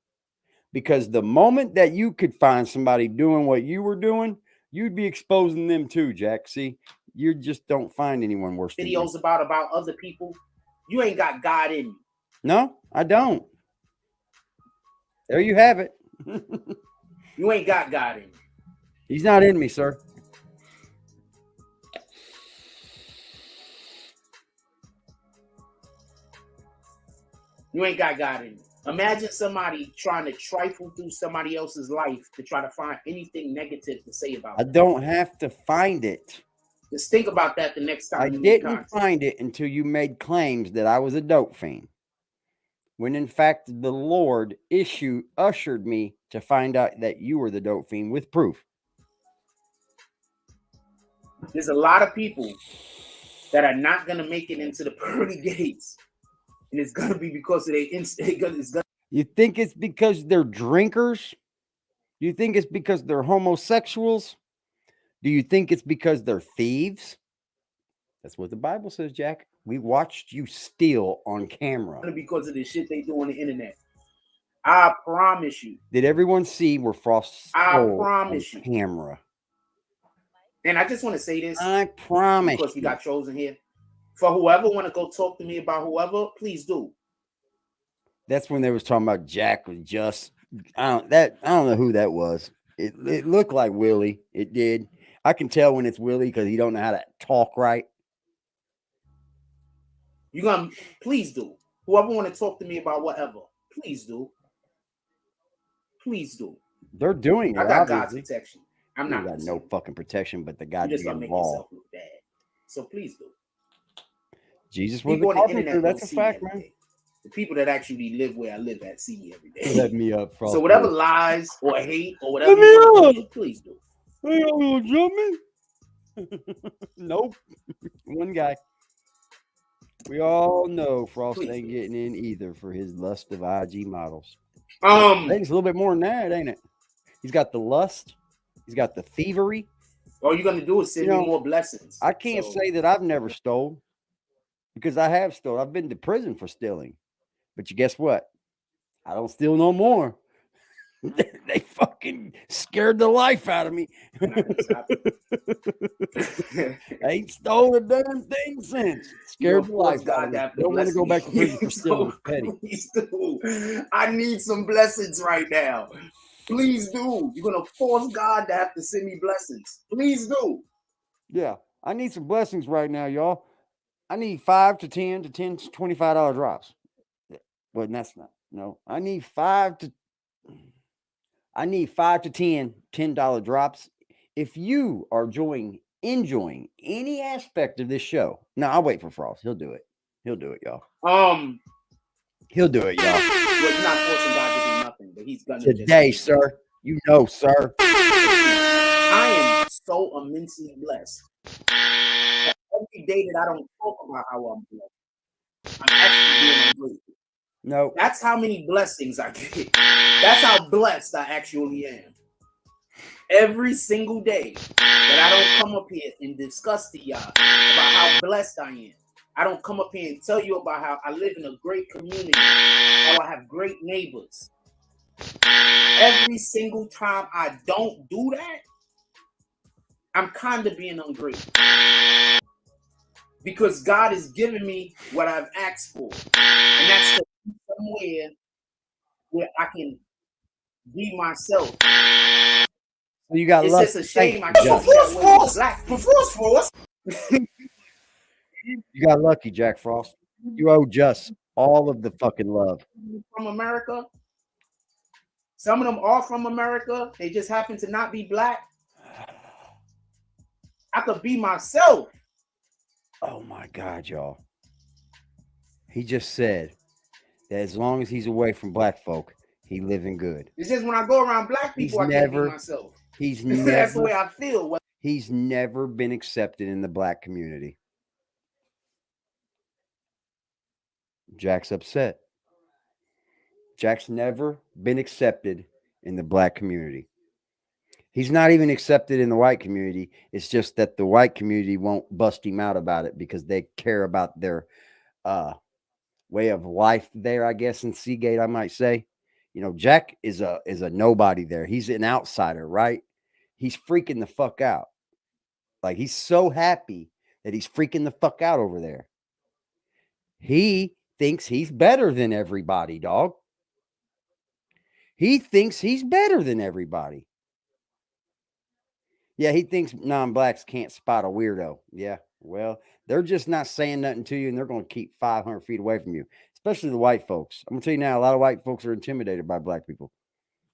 Because the moment that you could find somebody doing what you were doing, you'd be exposing them too, Jack. See, you just don't find anyone worse than you. Videos about other people. You ain't got God in you. No, I don't. There you have it. You ain't got God in you. He's not in me, sir. You ain't got God in you. Imagine somebody trying to trifle through somebody else's life to try to find anything negative to say about I don't have to find it. Just think about that the next time. I didn't find it until you made claims that I was a dope fiend. When in fact, the Lord ushered me to find out that you were the dope fiend with proof. There's a lot of people that are not going to make it into the pearly gates. And it's going to be because of their You think it's because they're drinkers? Do you think it's because they're homosexuals? Do you think it's because they're thieves? That's what the Bible says, Jack. We watched you steal on camera. Because of the shit they do on the internet. I promise you. Did everyone see where Frost stole on you. camera? And I just want to say this. I promise because we got chosen here. For whoever want to go talk to me about whoever, please do. That's when they was talking about Jack was just I don't know who that was. It looked like Willie. It did. I can tell when it's Willie because he don't know how to talk right. You gonna please do. Whoever want to talk to me about whatever, please do. Please do. They're doing it. I got obviously. God's protection. I'm You not got no fucking protection, but the God just gonna being make involved. yourself look bad. So please do. Jesus was People a on the carpenter. internet That's don't a see me fact, every man. day. The people that actually live where I live at see me every day. Let me up, Frost. So whatever lies or hate or whatever you want to do, please do. Hey, you jumping? Nope. One guy. We all know Frost ain't getting in either for his lust of IG models. I think it's a little bit more than that, ain't it? He's got the lust. He's got the thievery. All you're gonna do is send me more blessings. I can't say that I've never stole because I have stolen. I've been to prison for stealing. But you guess what? I don't steal no more. They fucking scared the life out of me. I ain't stole a damn thing since. Scared the life out of me. Don't want to go back to prison for stealing. Petty. Please do. I need some blessings right now. Please do. You're gonna force God to have to send me blessings. Please do. Yeah, I need some blessings right now, y'all. I need 5 to 10 to $25 drops. Well, that's not. No, I need 5 to 10 $10 drops. If you are enjoying any aspect of this show, no, I'll wait for Frost. He'll do it. He'll do it, y'all. He'll do it, y'all. Well, you're not forcing God to do nothing, but he's gonna Today, sir. You know, sir. I am so immensely blessed. Every day that I don't talk about how I'm blessed, I'm actually being ungrateful. No. That's how many blessings I get. That's how blessed I actually am. Every single day that I don't come up here and discuss to y'all about how blessed I am. I don't come up here and tell you about how I live in a great community, how I have great neighbors. Every single time I don't do that, I'm kind of being ungrateful. Because God is giving me what I've asked for. And that's to be somewhere where I can be myself. So you got it's luck. Just a shame I can't Frost. You got lucky, Jack Frost. You owe Just all of the fucking love. From America. Some of them are from America. They just happen to not be black. I could be myself. Oh my God, y'all. He just said that as long as he's away from black folk, he living good. It's just when I go around black people, I can't be myself. He's never. That's the way I feel. He's never been accepted in the black community. Jack's upset. Jack's never been accepted in the black community. He's not even accepted in the white community. It's just that the white community won't bust him out about it because they care about their way of life there, I guess, in Seagate, I might say. You know, Jack is a nobody there. He's an outsider, right? He's freaking the fuck out. Like, he's so happy that he's freaking the fuck out over there. He thinks he's better than everybody, dog. He thinks he's better than everybody. Yeah, he thinks non-blacks can't spot a weirdo. Yeah, well, they're just not saying nothing to you, and they're going to keep 500 feet away from you, especially the white folks. I'm going to tell you now, a lot of white folks are intimidated by black people.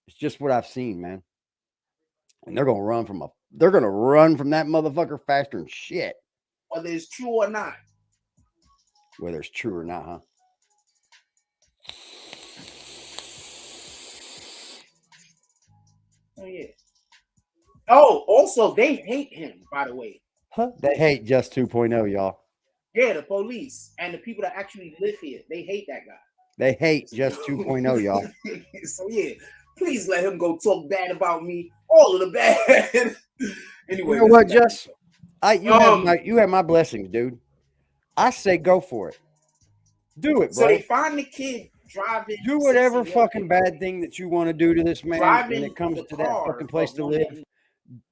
It's just what I've seen, man. And they're going to run from that motherfucker faster than shit. Whether it's true or not. Whether it's true or not, huh? Oh, yeah. Oh, also, they hate him, by the way. Huh? They hate Just 2.0, y'all. Yeah, the police and the people that actually live here, they hate that guy. They hate Just 2.0, y'all. So, yeah, please let him go talk bad about me. All of the bad. Anyway, you know what, Just? You have my blessings, dude. I say go for it. Do it, bro. So they find the kid driving. Do whatever fucking bad thing that you want to do to this man when it comes to that fucking place to live.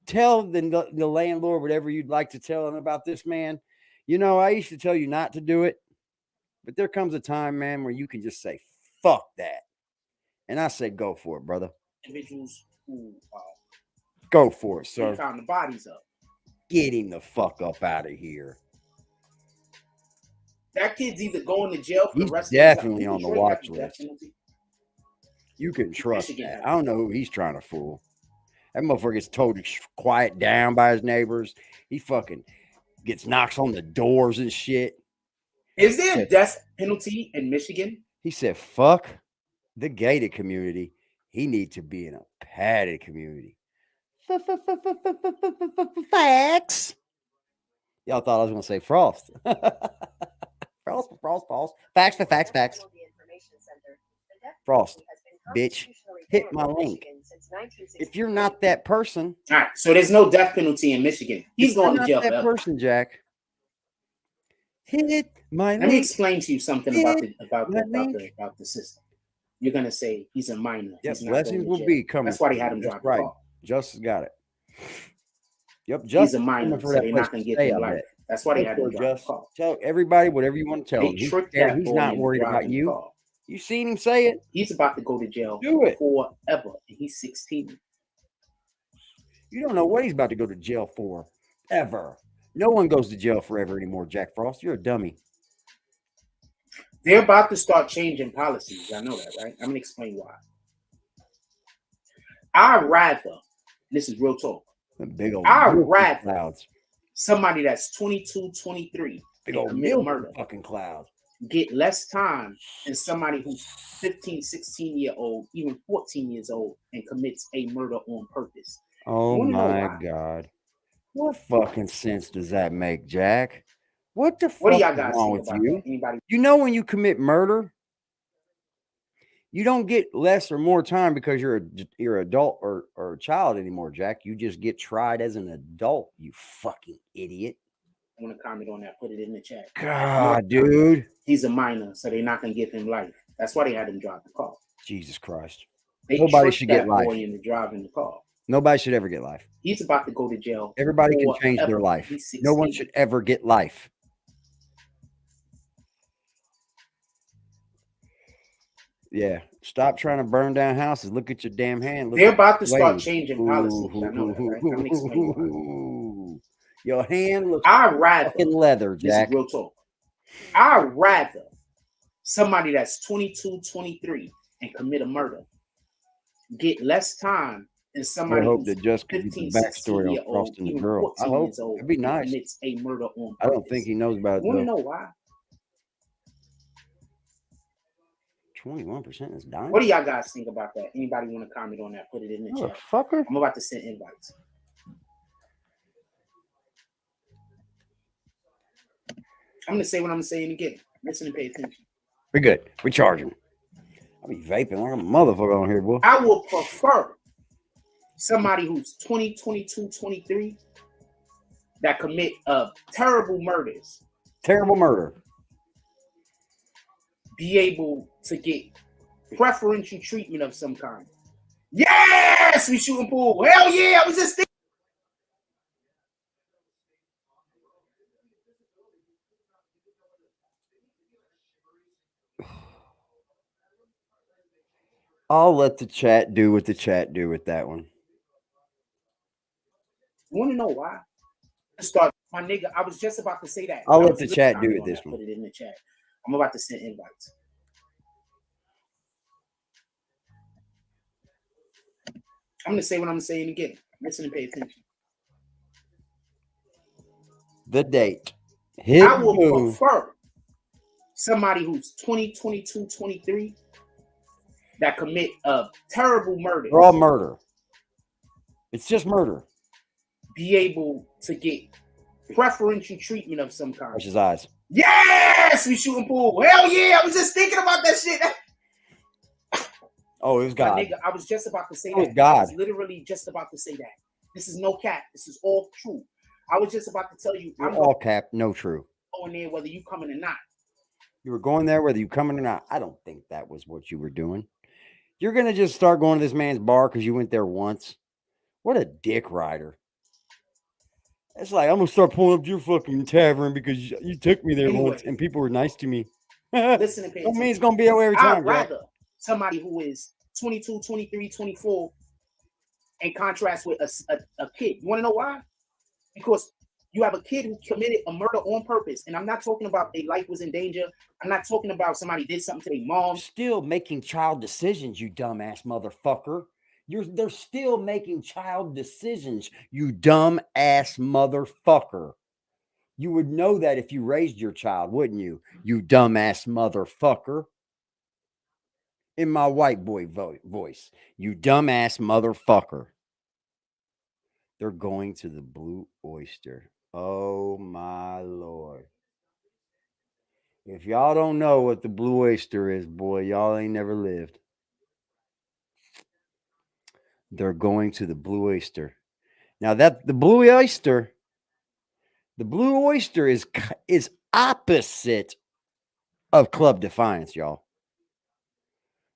Tell the landlord whatever you'd like to tell him about this man. You know, I used to tell you not to do it, but there comes a time, man, where you can just say, fuck that. And I say, go for it, brother. Individuals who go for it, sir. Found the bodies up. Get him the fuck up out of here. That kid's either going to jail for the rest of his life. Definitely on the watch list. You can trust that. I don't know who he's trying to fool. That motherfucker gets told to quiet down by his neighbors. He fucking gets knocks on the doors and shit. Is there a death penalty in Michigan? He said, fuck the gated community. He needs to be in a padded community. Facts. Y'all thought I was going to say Frost. Frost. Facts. Frost, bitch, hit my link. If you're not that person. All right, so there's no death penalty in Michigan. He's going to jail. That person, Jack. Hit my link. Let me explain to you something about the system. You're going to say he's a minor. Yes, blessings will be coming. That's why they had him drop the ball. Justice got it. Yep, he's a minor, so they're not going to get him life. That's why they had him drop the ball. Tell everybody whatever you want to tell him. He's not worried about you. You seen him say it? He's about to go to jail forever. And he's 16. You don't know what he's about to go to jail for ever. No one goes to jail forever anymore, Jack Frost. You're a dummy. They're about to start changing policies. I know that, right? I'm going to explain why. I'd rather, this is real talk. Big old I'd rather clouds. Somebody that's 22, 23, big old murder fucking clouds, get less time than somebody who's 15, 16-year-old, even 14 years old, and commits a murder on purpose. Oh my God. What fucking sense does that make, Jack? What the fuck is wrong with you? You know, when you commit murder, you don't get less or more time because you're an adult or a child anymore, Jack. You just get tried as an adult, you fucking idiot. I want to comment on that. Put it in the chat. God, dude. He's a minor, so they're not going to give him life. That's why they had him drive the car. Jesus Christ. Nobody should get life. Into driving the car. Nobody should ever get life. He's about to go to jail. Everybody can change their life. No one should ever get life. Yeah. Stop trying to burn down houses. Look at your damn hand. They're about to start changing policies. I know that, right? I'm gonna explain why. Your hand looks fucking leather, Jack. This is real talk. I'd rather somebody that's 22, 23 and commit a murder get less time than somebody who's that just 15, the backstory on Frost and the girl. I hope it'd be nice. Commits a murder on purpose. I don't think he knows about it. You want to know why? 21% is dying. What do y'all guys think about that? Anybody want to comment on that? Put it in the chat. Fucker. I'm about to send invites. I'm going to say what I'm going to say again. Listen and pay attention. We're good. We're charging. I'll be vaping like a motherfucker on here, boy. I will prefer somebody who's 20, 22, 23 that commit terrible murders. Terrible murder. Be able to get preferential treatment of some kind. Yes, we shooting pool. Hell yeah, I was just thinking. I'll let the chat do what the chat do with that one. You want to know why? Start, my nigga. I was just about to say that. I'll let the chat do with this one. Put it in the chat. I'm about to send invites. I'm gonna say what I'm saying again. Listen and pay attention. The date. I will prefer somebody who's 20, 22, 23 that commit terrible murders. Raw murder. It's just murder. Be able to get preferential treatment of some kind. Watch his eyes. Yes, we shooting pool. Hell yeah, I was just thinking about that shit. Oh, it was God. My nigga, I was just about to say It was that. God. I was literally just about to say that. This is no cap. This is all true. I was just about to tell you. You're all cap, no true. Going there whether you coming or not. You were going there whether you coming or not. I don't think that was what you were doing. You're going to just start going to this man's bar because you went there once. What a dick rider. It's like, I'm going to start pulling up your fucking tavern because you took me there once and people were nice to me. Listen and pay Don't mean it's going to be that way every time. I'd rather somebody who is 22, 23, 24 in contrast with a kid. You want to know why? Because you have a kid who committed a murder on purpose. And I'm not talking about their life was in danger. I'm not talking about somebody did something to their mom. Still making child decisions, you dumbass motherfucker. They're still making child decisions, you dumb ass motherfucker. You would know that if you raised your child, wouldn't you? You dumbass motherfucker. In my white boy voice, you dumbass motherfucker. They're going to the Blue Oyster. Oh my Lord. If y'all don't know what the Blue Oyster is, boy, y'all ain't never lived. They're going to the Blue Oyster. Now that the Blue Oyster is opposite of Club Defiance, y'all.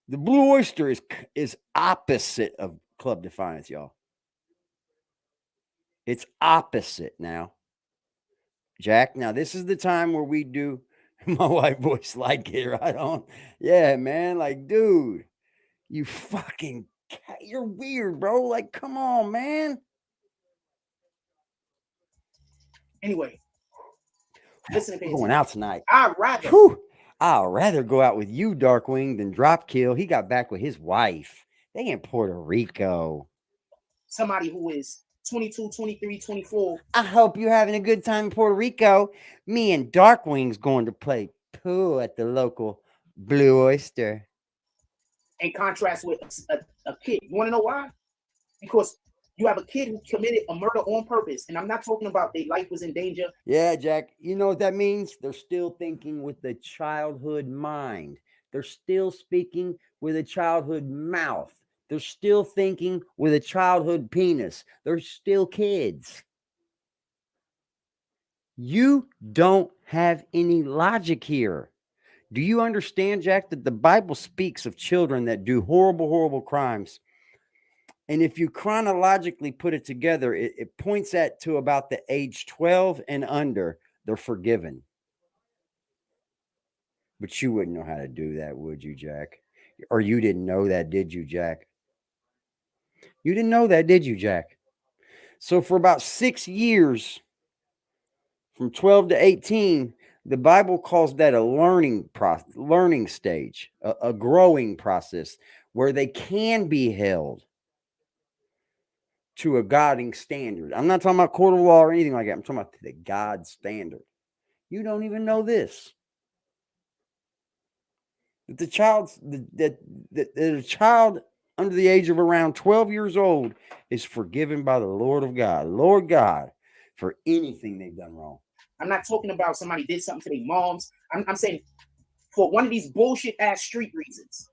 The Blue Oyster is opposite of Club Defiance, y'all. It's opposite now. Jack, now this is the time where we do my white voice like it right on. Yeah, man. Like, dude, you fucking, you're weird, bro. Like, come on, man. Anyway, listen to We're going out tonight. I'd rather go out with you, Darkwing, than drop kill. He got back with his wife. They in Puerto Rico. Somebody who is 22, 23, 24. I hope you're having a good time in Puerto Rico. Me and Darkwing's going to play pool at the local Blue Oyster. In contrast with a kid. You want to know why? Because you have a kid who committed a murder on purpose. And I'm not talking about their life was in danger. Yeah, Jack. You know what that means? They're still thinking with the childhood mind. They're still speaking with a childhood mouth. They're still thinking with a childhood penis. They're still kids. You don't have any logic here. Do you understand, Jack, that the Bible speaks of children that do horrible, horrible crimes? And if you chronologically put it together, it points to about the age 12 and under, they're forgiven. But you wouldn't know how to do that, would you, Jack? Or you didn't know that, did you, Jack? You didn't know that, did you, Jack? So for about 6 years, from 12 to 18, the Bible calls that a learning stage, a growing process where they can be held to a godly standard. I'm not talking about court of law or anything like that. I'm talking about the God standard. You don't even know this. That the child under the age of around 12 years old is forgiven by the Lord of God, Lord God, for anything they've done wrong. I'm not talking about somebody did something to their moms. I'm saying for one of these bullshit ass street reasons.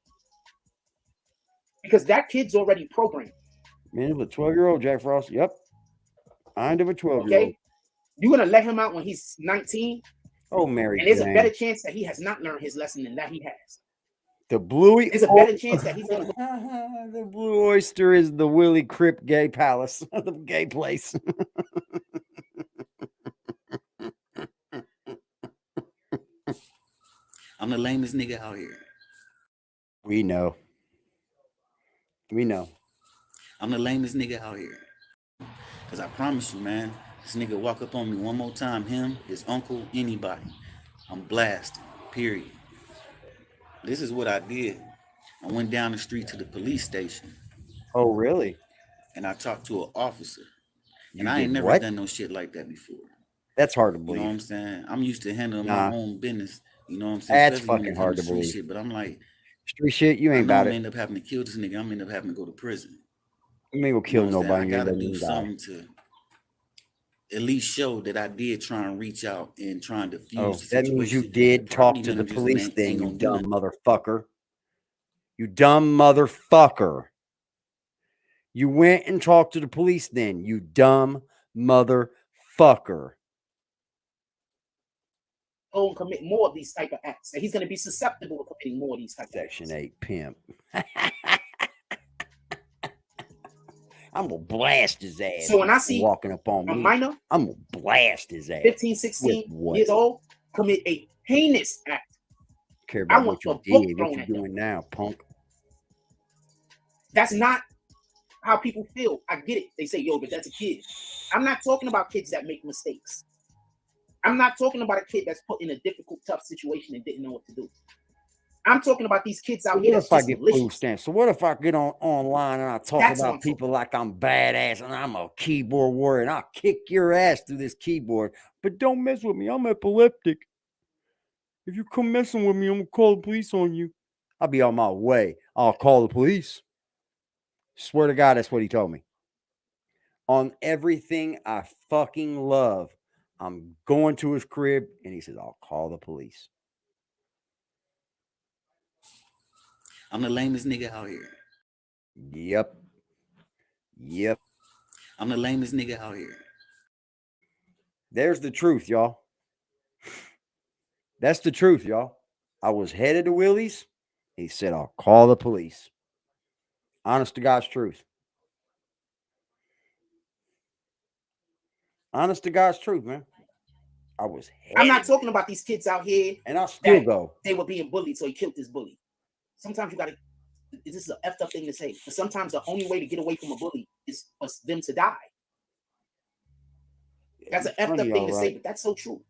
Because that kid's already programmed. Man of a 12-year-old, Jack Frost. Yep. Mind of a 12-year-old. Okay? You're going to let him out when he's 19? Oh, Mary And there's Jane. a better chance that he has not learned his lesson than that he has. The Bluey. There's a better chance that he's going to go. The Blue Oyster is the Willie Crip gay palace, the gay place. I'm the lamest nigga out here. We know. We know. I'm the lamest nigga out here. Because I promise you, man, this nigga walk up on me one more time, him, his uncle, anybody, I'm blasting, period. This is what I did. I went down the street to the police station. Oh, really? And I talked to an officer. And You I ain't did never what? done no shit like that before. That's hard to You believe. know what I'm saying? I'm used to handling Nah. my own business. You know what I'm saying? That's Especially when it fucking comes hard to street believe. shit, but I'm like, Street shit, you ain't I know about I'm it. gonna end up having to kill this nigga. I'm gonna end up having to go to prison. You ain't gonna kill You know what I'm saying? nobody. I You ain't gotta gonna do even die. something to at least show that I did try and reach out and try and diffuse Oh, the that means you situation. did And talk probably to none the of just police ain't then, you gonna do dumb nothing. motherfucker. You dumb motherfucker. You went and talked to the police then, you dumb motherfucker. Go and commit more of these type of acts. And he's going to be susceptible to committing more of these type of acts. Section 8 pimp. I'm gonna blast his ass. So when I for see walking up on a me, minor, I'm gonna blast his ass. 15, With 16 what? years old, commit a heinous act, Care I about want what the you book did, what thrown you at them. doing now, punk. That's not how people feel. I get it. They say, yo, but that's a kid. I'm not talking about kids that make mistakes. I'm not talking about a kid that's put in a difficult, tough situation and didn't know what to do. I'm talking about these kids So out what here that's if I just get food malicious. stamps? So what if I get online and I talk That's what I'm about people like I'm badass and I'm a keyboard warrior and I'll kick your ass through this keyboard? But don't mess with me. I'm epileptic. If you come messing with me, I'm gonna call the police on you. I'll be on my way. I'll call the police. Swear to God, that's what he told me. On everything I fucking love, I'm going to his crib and he says, I'll call the police. I'm the lamest nigga out here. Yep. Yep. I'm the lamest nigga out here. There's the truth, y'all. That's the truth, y'all. I was headed to Willie's. He said, I'll call the police. Honest to God's truth. Honest to God's truth, man. I was headed. I'm not talking about these kids out here and I'll still that go. They were being bullied, so he killed this bully. Sometimes you got to, this is an effed up thing to say, but sometimes the only way to get away from a bully is for them to die. That's an effed up thing to say, but that's so true.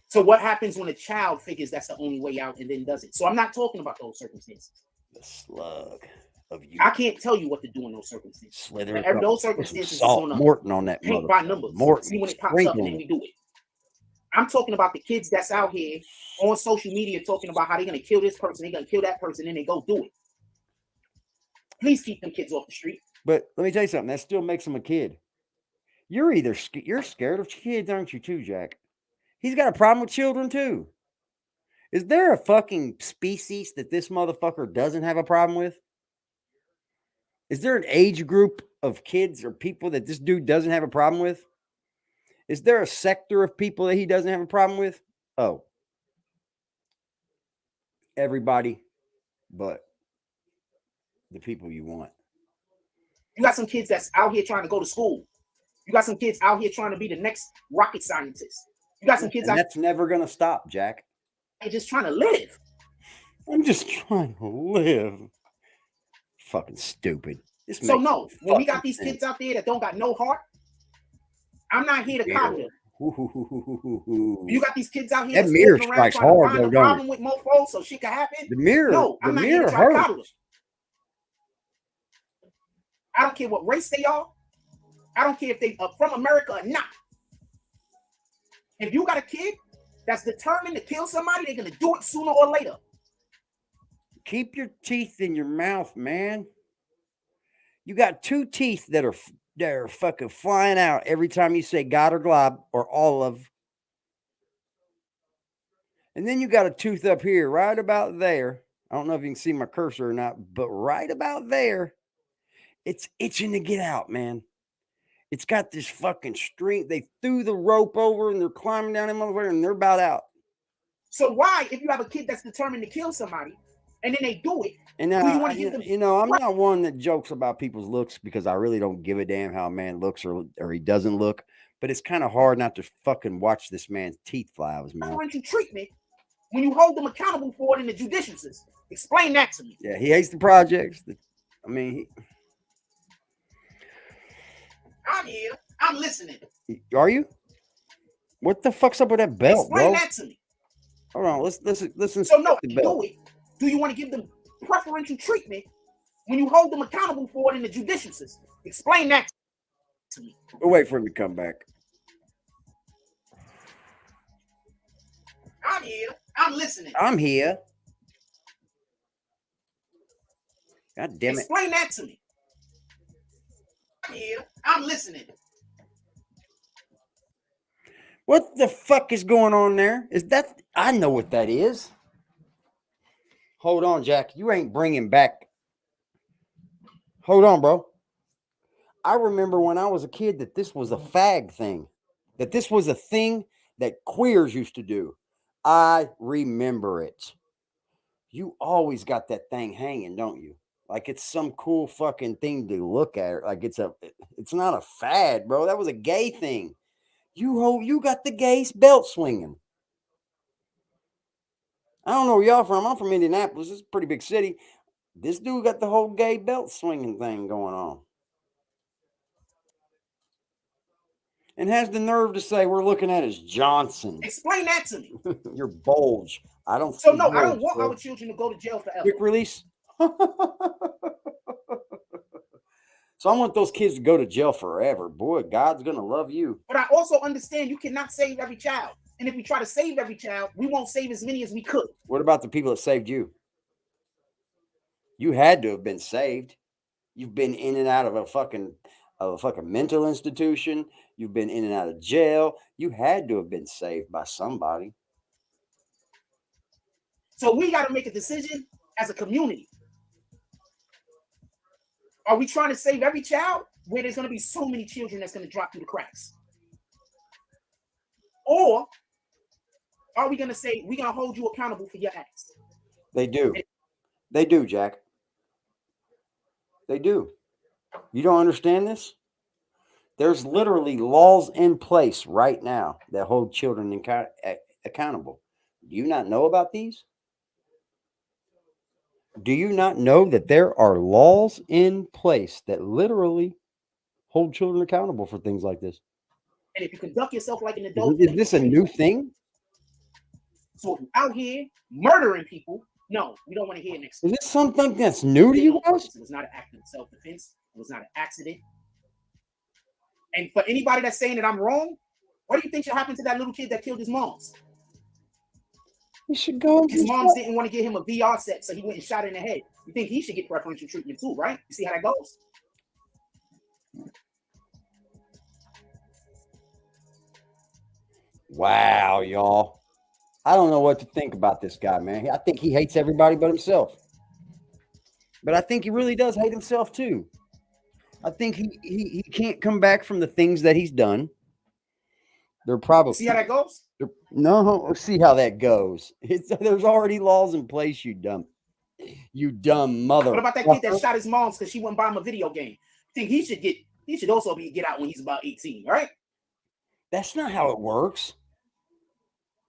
So what happens when a child figures that's the only way out and then does it? So I'm not talking about those circumstances. The slug of you. I can't tell you what to do in those circumstances. Slither. Those circumstances is Salt on a Morton on that paint mother. by numbers. Morton. See when it pops up and then we do it. I'm talking about the kids that's out here on social media talking about how they're going to kill this person, they're going to kill that person, and they go do it. Please keep them kids off the street. But let me tell you something. That still makes him a kid. You're either you're scared of kids, aren't you, too, Jack? He's got a problem with children, too. Is there a fucking species that this motherfucker doesn't have a problem with? Is there an age group of kids or people that this dude doesn't have a problem with? Is there a sector of people that he doesn't have a problem with? Oh. Everybody but the people you want. You got some kids that's out here trying to go to school. You got some kids out here trying to be the next rocket scientist. You got some kids and that's never going to stop, Jack. They're just trying to live. I'm just trying to live. Fucking stupid. So no, when we got these kids out there that don't got no heart, I'm not here to coddle them. You got these kids out here that mirror strikes hard, though, don't it? With mofo so shit can happen. The mirror, no, I'm the not mirror here to try to hurts. coddle them. I don't care what race they are. I don't care if they are from America or not. If you got a kid that's determined to kill somebody, they're gonna do it sooner or later. Keep your teeth in your mouth, man. You got two teeth that are fucking flying out every time you say God or glob or olive. And then you got a tooth up here, right about there, I don't know if you can see my cursor or not, but right about there, it's itching to get out, man. It's got this fucking string. They threw the rope over and they're climbing down him over and they're about out. So why, if you have a kid that's determined to kill somebody, and then they do it, and do you want to give them? You know, I'm not one that jokes about people's looks because I really don't give a damn how a man looks or he doesn't look. But it's kind of hard not to fucking watch this man's teeth fly out, man. Preferential treatment when you hold them accountable for it in the judicial system. Explain that to me. Yeah, he hates the projects. I'm here. I'm listening. Are you? What the fuck's up with that belt, Explain bro? that to me. Hold on, listen. So no, do it. Do you want to give them preferential treatment when you hold them accountable for it in the judicial system? Explain that to me. We'll wait for him to come back. I'm here. I'm listening. I'm here. God damn it. Explain that to me. I'm here. I'm listening. What the fuck is going on there? Is that... I know what that is. Hold on, Jack. You ain't bringing back... Hold on, bro. I remember when I was a kid that this was a fag thing. That this was a thing that queers used to do. I remember it. You always got that thing hanging, don't you? Like it's some cool fucking thing to look at. Like it's not a fad, bro. That was a gay thing. You got the gay belt swinging. I don't know where y'all from. I'm from Indianapolis. It's a pretty big city. This dude got the whole gay belt swinging thing going on. And has the nerve to say we're looking at his Johnson. Explain that to me. Your bulge. I don't. So no, I don't want our children to go to jail forever. Quick release. So I want those kids to go to jail forever. Boy, God's gonna love you. But I also understand you cannot save every child. And if we try to save every child, we won't save as many as we could. What about the people that saved you? You had to have been saved. You've been in and out of a fucking mental institution. You've been in and out of jail. You had to have been saved by somebody. So we got to make a decision as a community. Are we trying to save every child where there's going to be so many children that's going to drop through the cracks? Or are we going to say, we're going to hold you accountable for your acts? They do. They do, Jack. They do. You don't understand this? There's literally laws in place right now that hold children accountable. Do you not know about these? Do you not know that there are laws in place that literally hold children accountable for things like this? And if you conduct yourself like an adult... Is this a new thing? So if you're out here murdering people, no, we don't want to hear next. Is this something that's new to you guys? It was not an act of self-defense. It was not an accident. And for anybody that's saying that I'm wrong, what do you think should happen to that little kid that killed his moms? He should go. His moms didn't want to give him a VR set, so he went and shot in the head. You think he should get preferential treatment too, right? You see how that goes? Wow, y'all. I don't know what to think about this guy, man. I think he hates everybody but himself. But I think he really does hate himself too. I think he can't come back from the things that he's done. They're probably... See how that goes? No, let's see how that goes. There's already laws in place, you dumb mother. What about that kid that shot his moms because she wouldn't buy him a video game? I think he should also get out when he's about 18, right? That's not how it works.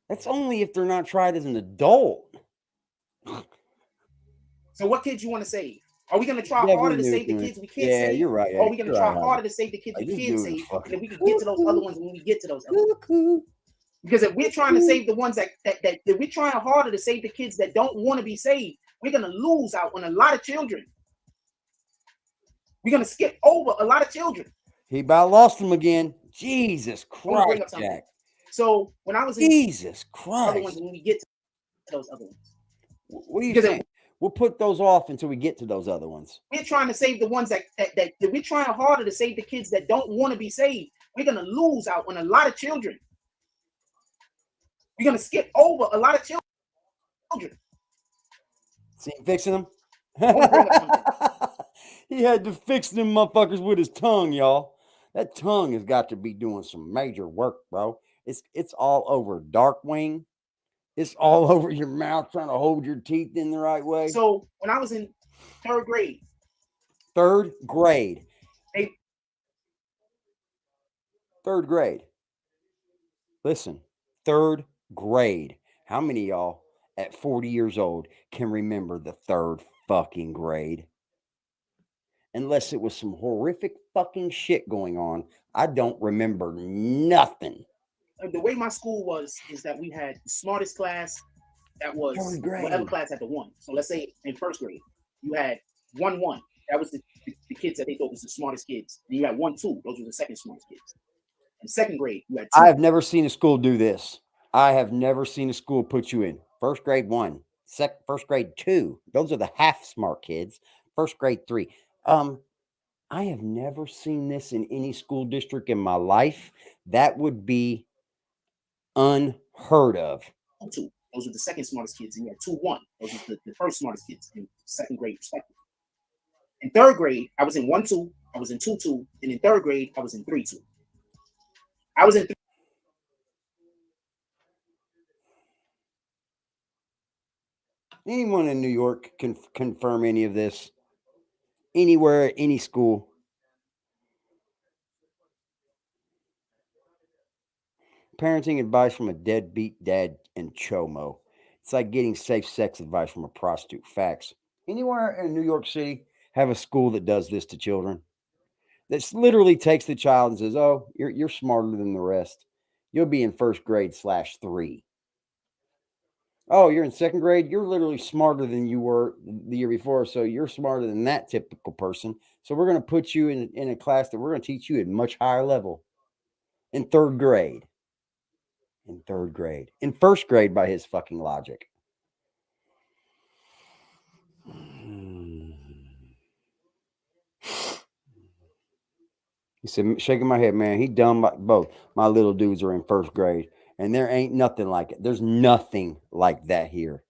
That's only if they're not tried as an adult. So what kids you want to save? Are we going to try harder to save the kids we can't save? Yeah, you're right. Or are we going to try harder to save the kids we can save, and then we can get to those other ones when we get to those other ones? Because if we're trying to save the ones that we're trying harder to save the kids that don't want to be saved, we're going to lose out on a lot of children. We're going to skip over a lot of children. He about lost them again. Jesus Christ, Jack. So when I was in Jesus Christ, other ones when we get to those other ones. What do you think? We'll put those off until we get to those other ones. We're trying to save the ones that we're trying harder to save the kids that don't want to be saved. We're going to lose out on a lot of children. We're going to skip over a lot of children. See him fixing them? I want to bring up something. He had to fix them motherfuckers with his tongue, y'all. That tongue has got to be doing some major work, bro. It's all over Darkwing. It's all over your mouth trying to hold your teeth in the right way. So when I was in third grade. Third grade. Hey. Third grade. Listen, third grade. How many of y'all at 40 years old can remember the third fucking grade? Unless it was some horrific fucking shit going on, I don't remember nothing. The way my school was is that we had the smartest class that was whatever class had the one. So let's say in first grade, you had 1-1. That was the kids that they thought was the smartest kids. And you had 1-2. Those were the second smartest kids. In second grade, you had 2. I have never seen a school do this. I have never seen a school put you in first grade 1, first grade 2. Those are the half smart kids. First grade 3. I have never seen this in any school district in my life. That would be unheard of. 2. Those were the second smartest kids, and you had 2-1. Those were the first smartest kids in second grade, respectively. In third grade, I was in 1-2. I was in 2-2, and in third grade, I was in 3-2. I was in. Anyone in New York can confirm any of this? Anywhere, any school? Parenting advice from a deadbeat dad and chomo. It's like getting safe sex advice from a prostitute. Facts. Anywhere in New York City have a school that does this to children? That literally takes the child and says, "Oh, you're smarter than the rest. You'll be in first grade /3. Oh, you're in second grade. You're literally smarter than you were the year before. So you're smarter than that typical person. So we're going to put you in a class that we're going to teach you at a much higher level in third grade." In third grade. In first grade, by his fucking logic. He said, shaking my head, man. He dumb like both. My little dudes are in first grade. And there ain't nothing like it. There's nothing like that here.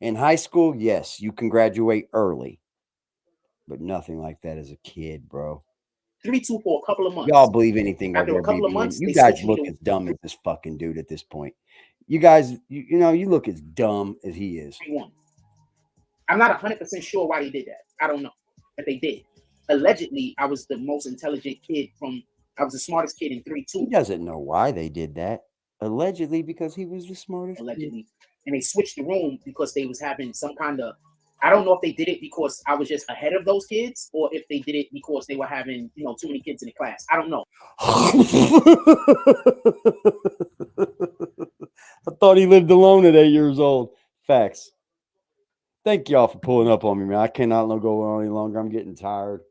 In high school, yes, you can graduate early. But nothing like that as a kid, bro. 3-2 for a couple of months. Y'all believe anything After over a couple of months, you they guys switched me look to- as dumb as this fucking dude at this point. You guys, you know, you look as dumb as he is. 3-1. I'm not 100% sure why they did that. I don't know, but they did. Allegedly, I was the most intelligent kid I was the smartest kid in 3-2. He doesn't know why they did that. Allegedly, because he was the smartest. Allegedly. And they switched the room because they was having some kind of, I don't know if they did it because I was just ahead of those kids or if they did it because they were having, too many kids in the class. I don't know. I thought he lived alone at 8 years old. Facts. Thank y'all for pulling up on me, man. I cannot go on any longer. I'm getting tired.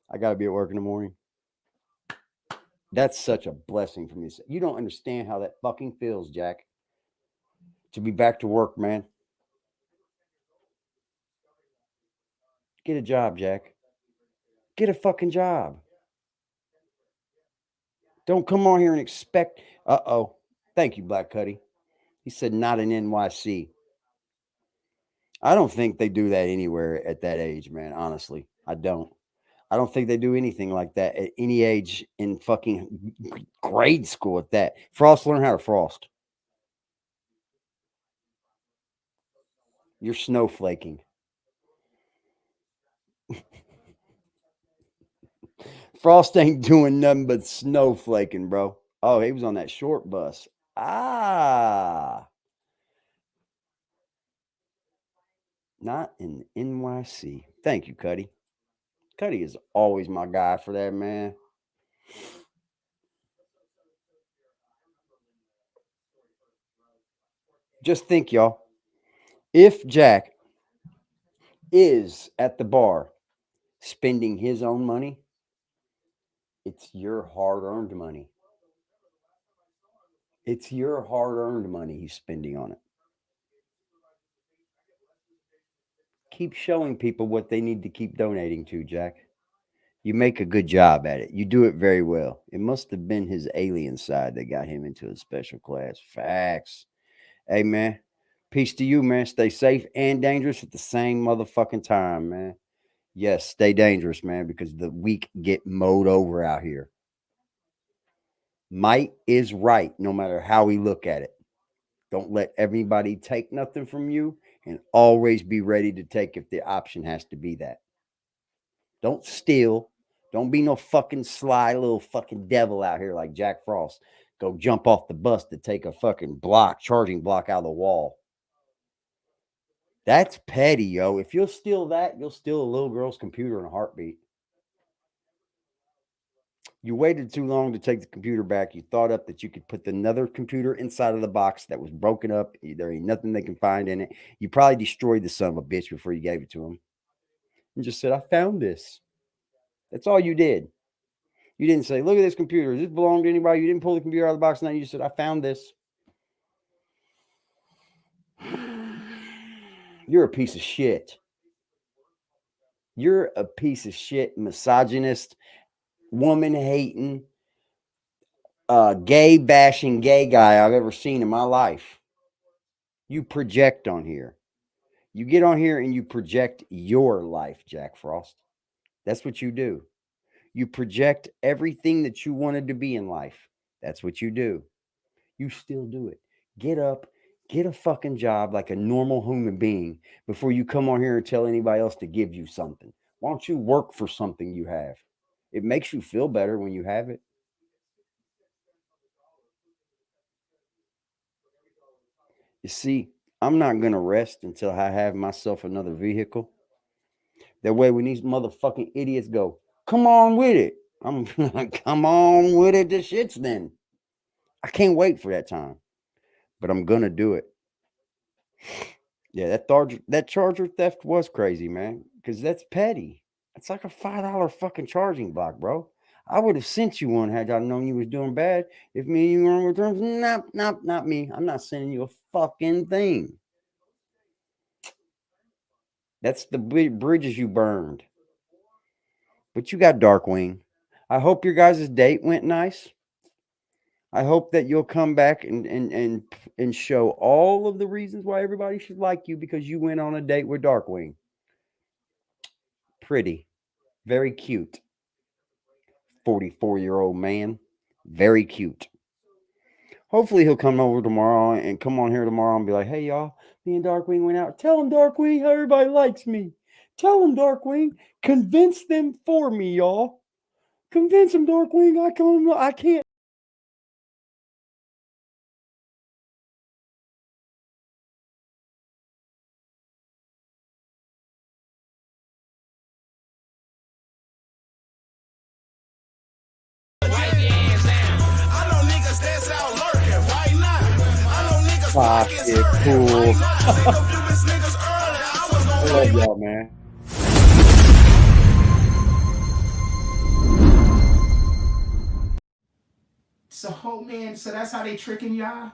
I got to be at work in the morning. That's such a blessing for me. You don't understand how that fucking feels, Jack. To be back to work, man. Get a job, Jack. Get a fucking job. Don't come on here and expect. Uh-oh. Thank you, Black Cuddy. He said not in NYC. I don't think they do that anywhere at that age, man. Honestly, I don't. I don't think they do anything like that at any age in fucking grade school at that. Frost, learn how to frost. You're snowflaking. Frost ain't doing nothing but snowflaking, bro. Oh, he was on that short bus. Ah. Not in NYC. Thank you, Cuddy. Cuddy is always my guy for that, man. Just think, y'all. If Jack is at the bar spending his own money, it's your hard-earned money. It's your hard-earned money he's spending on it. Keep showing people what they need to keep donating to, Jack. You make a good job at it. You do it very well. It must have been his alien side that got him into a special class. Facts. Hey, man, Peace to you, man. Stay safe and dangerous at the same motherfucking time, man. Yes, stay dangerous, man, because the weak get mowed over out here. Might is right, no matter how we look at it. Don't let everybody take nothing from you, and always be ready to take if the option has to be that. Don't steal. Don't be no fucking sly little fucking devil out here like Jack Frost. Go jump off the bus to take a fucking charging block out of the wall. That's petty, yo. If you'll steal that, you'll steal a little girl's computer in a heartbeat. You waited too long to take the computer back. You thought up that you could put another computer inside of the box that was broken up. There ain't nothing they can find in it. You probably destroyed the son of a bitch before you gave it to him. And just said, I found this. That's all you did. You didn't say, look at this computer. Does this belong to anybody? You didn't pull the computer out of the box. Now you just said, I found this. You're a piece of shit. You're a piece of shit, misogynist, woman hating, gay bashing gay guy I've ever seen in my life. You project on here. You get on here and you project your life, Jack Frost. That's what you do. You project everything that you wanted to be in life. That's what you do. You still do it. Get up, get a fucking job like a normal human being before you come on here and tell anybody else to give you something. Why don't you work for something you have? It makes you feel better when you have it. You see, I'm not going to rest until I have myself another vehicle. That way, when these motherfucking idiots go, come on with it. I'm like, come on with it. This shit's then. I can't wait for that time, but I'm going to do it. Yeah, that charger theft was crazy, man, because that's petty. It's like a $5 fucking charging block, bro. I would have sent you one had I known you was doing bad. If me and you were on good terms, not me. I'm not sending you a fucking thing. That's the bridges you burned. But you got Darkwing. I hope your guys' date went nice. I hope that you'll come back and show all of the reasons why everybody should like you because you went on a date with Darkwing. Pretty. Very cute. 44-year-old man. Very cute. Hopefully he'll come over tomorrow and come on here tomorrow and be like, hey, y'all, me and Darkwing went out. Tell him, Darkwing, how everybody likes me. Tell him, Darkwing. Convince them for me, y'all. Convince them, Darkwing. I can't. Ah, shit, cool. I love y'all, man. So, man, so that's how they tricking y'all?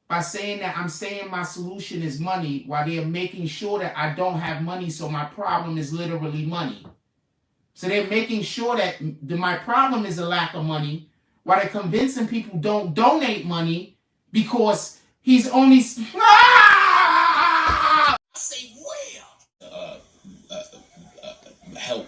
By saying that I'm saying my solution is money while they're making sure that I don't have money, so my problem is literally money. So they're making sure that my problem is a lack of money while they're convincing people don't donate money because he's only... I say, well, help,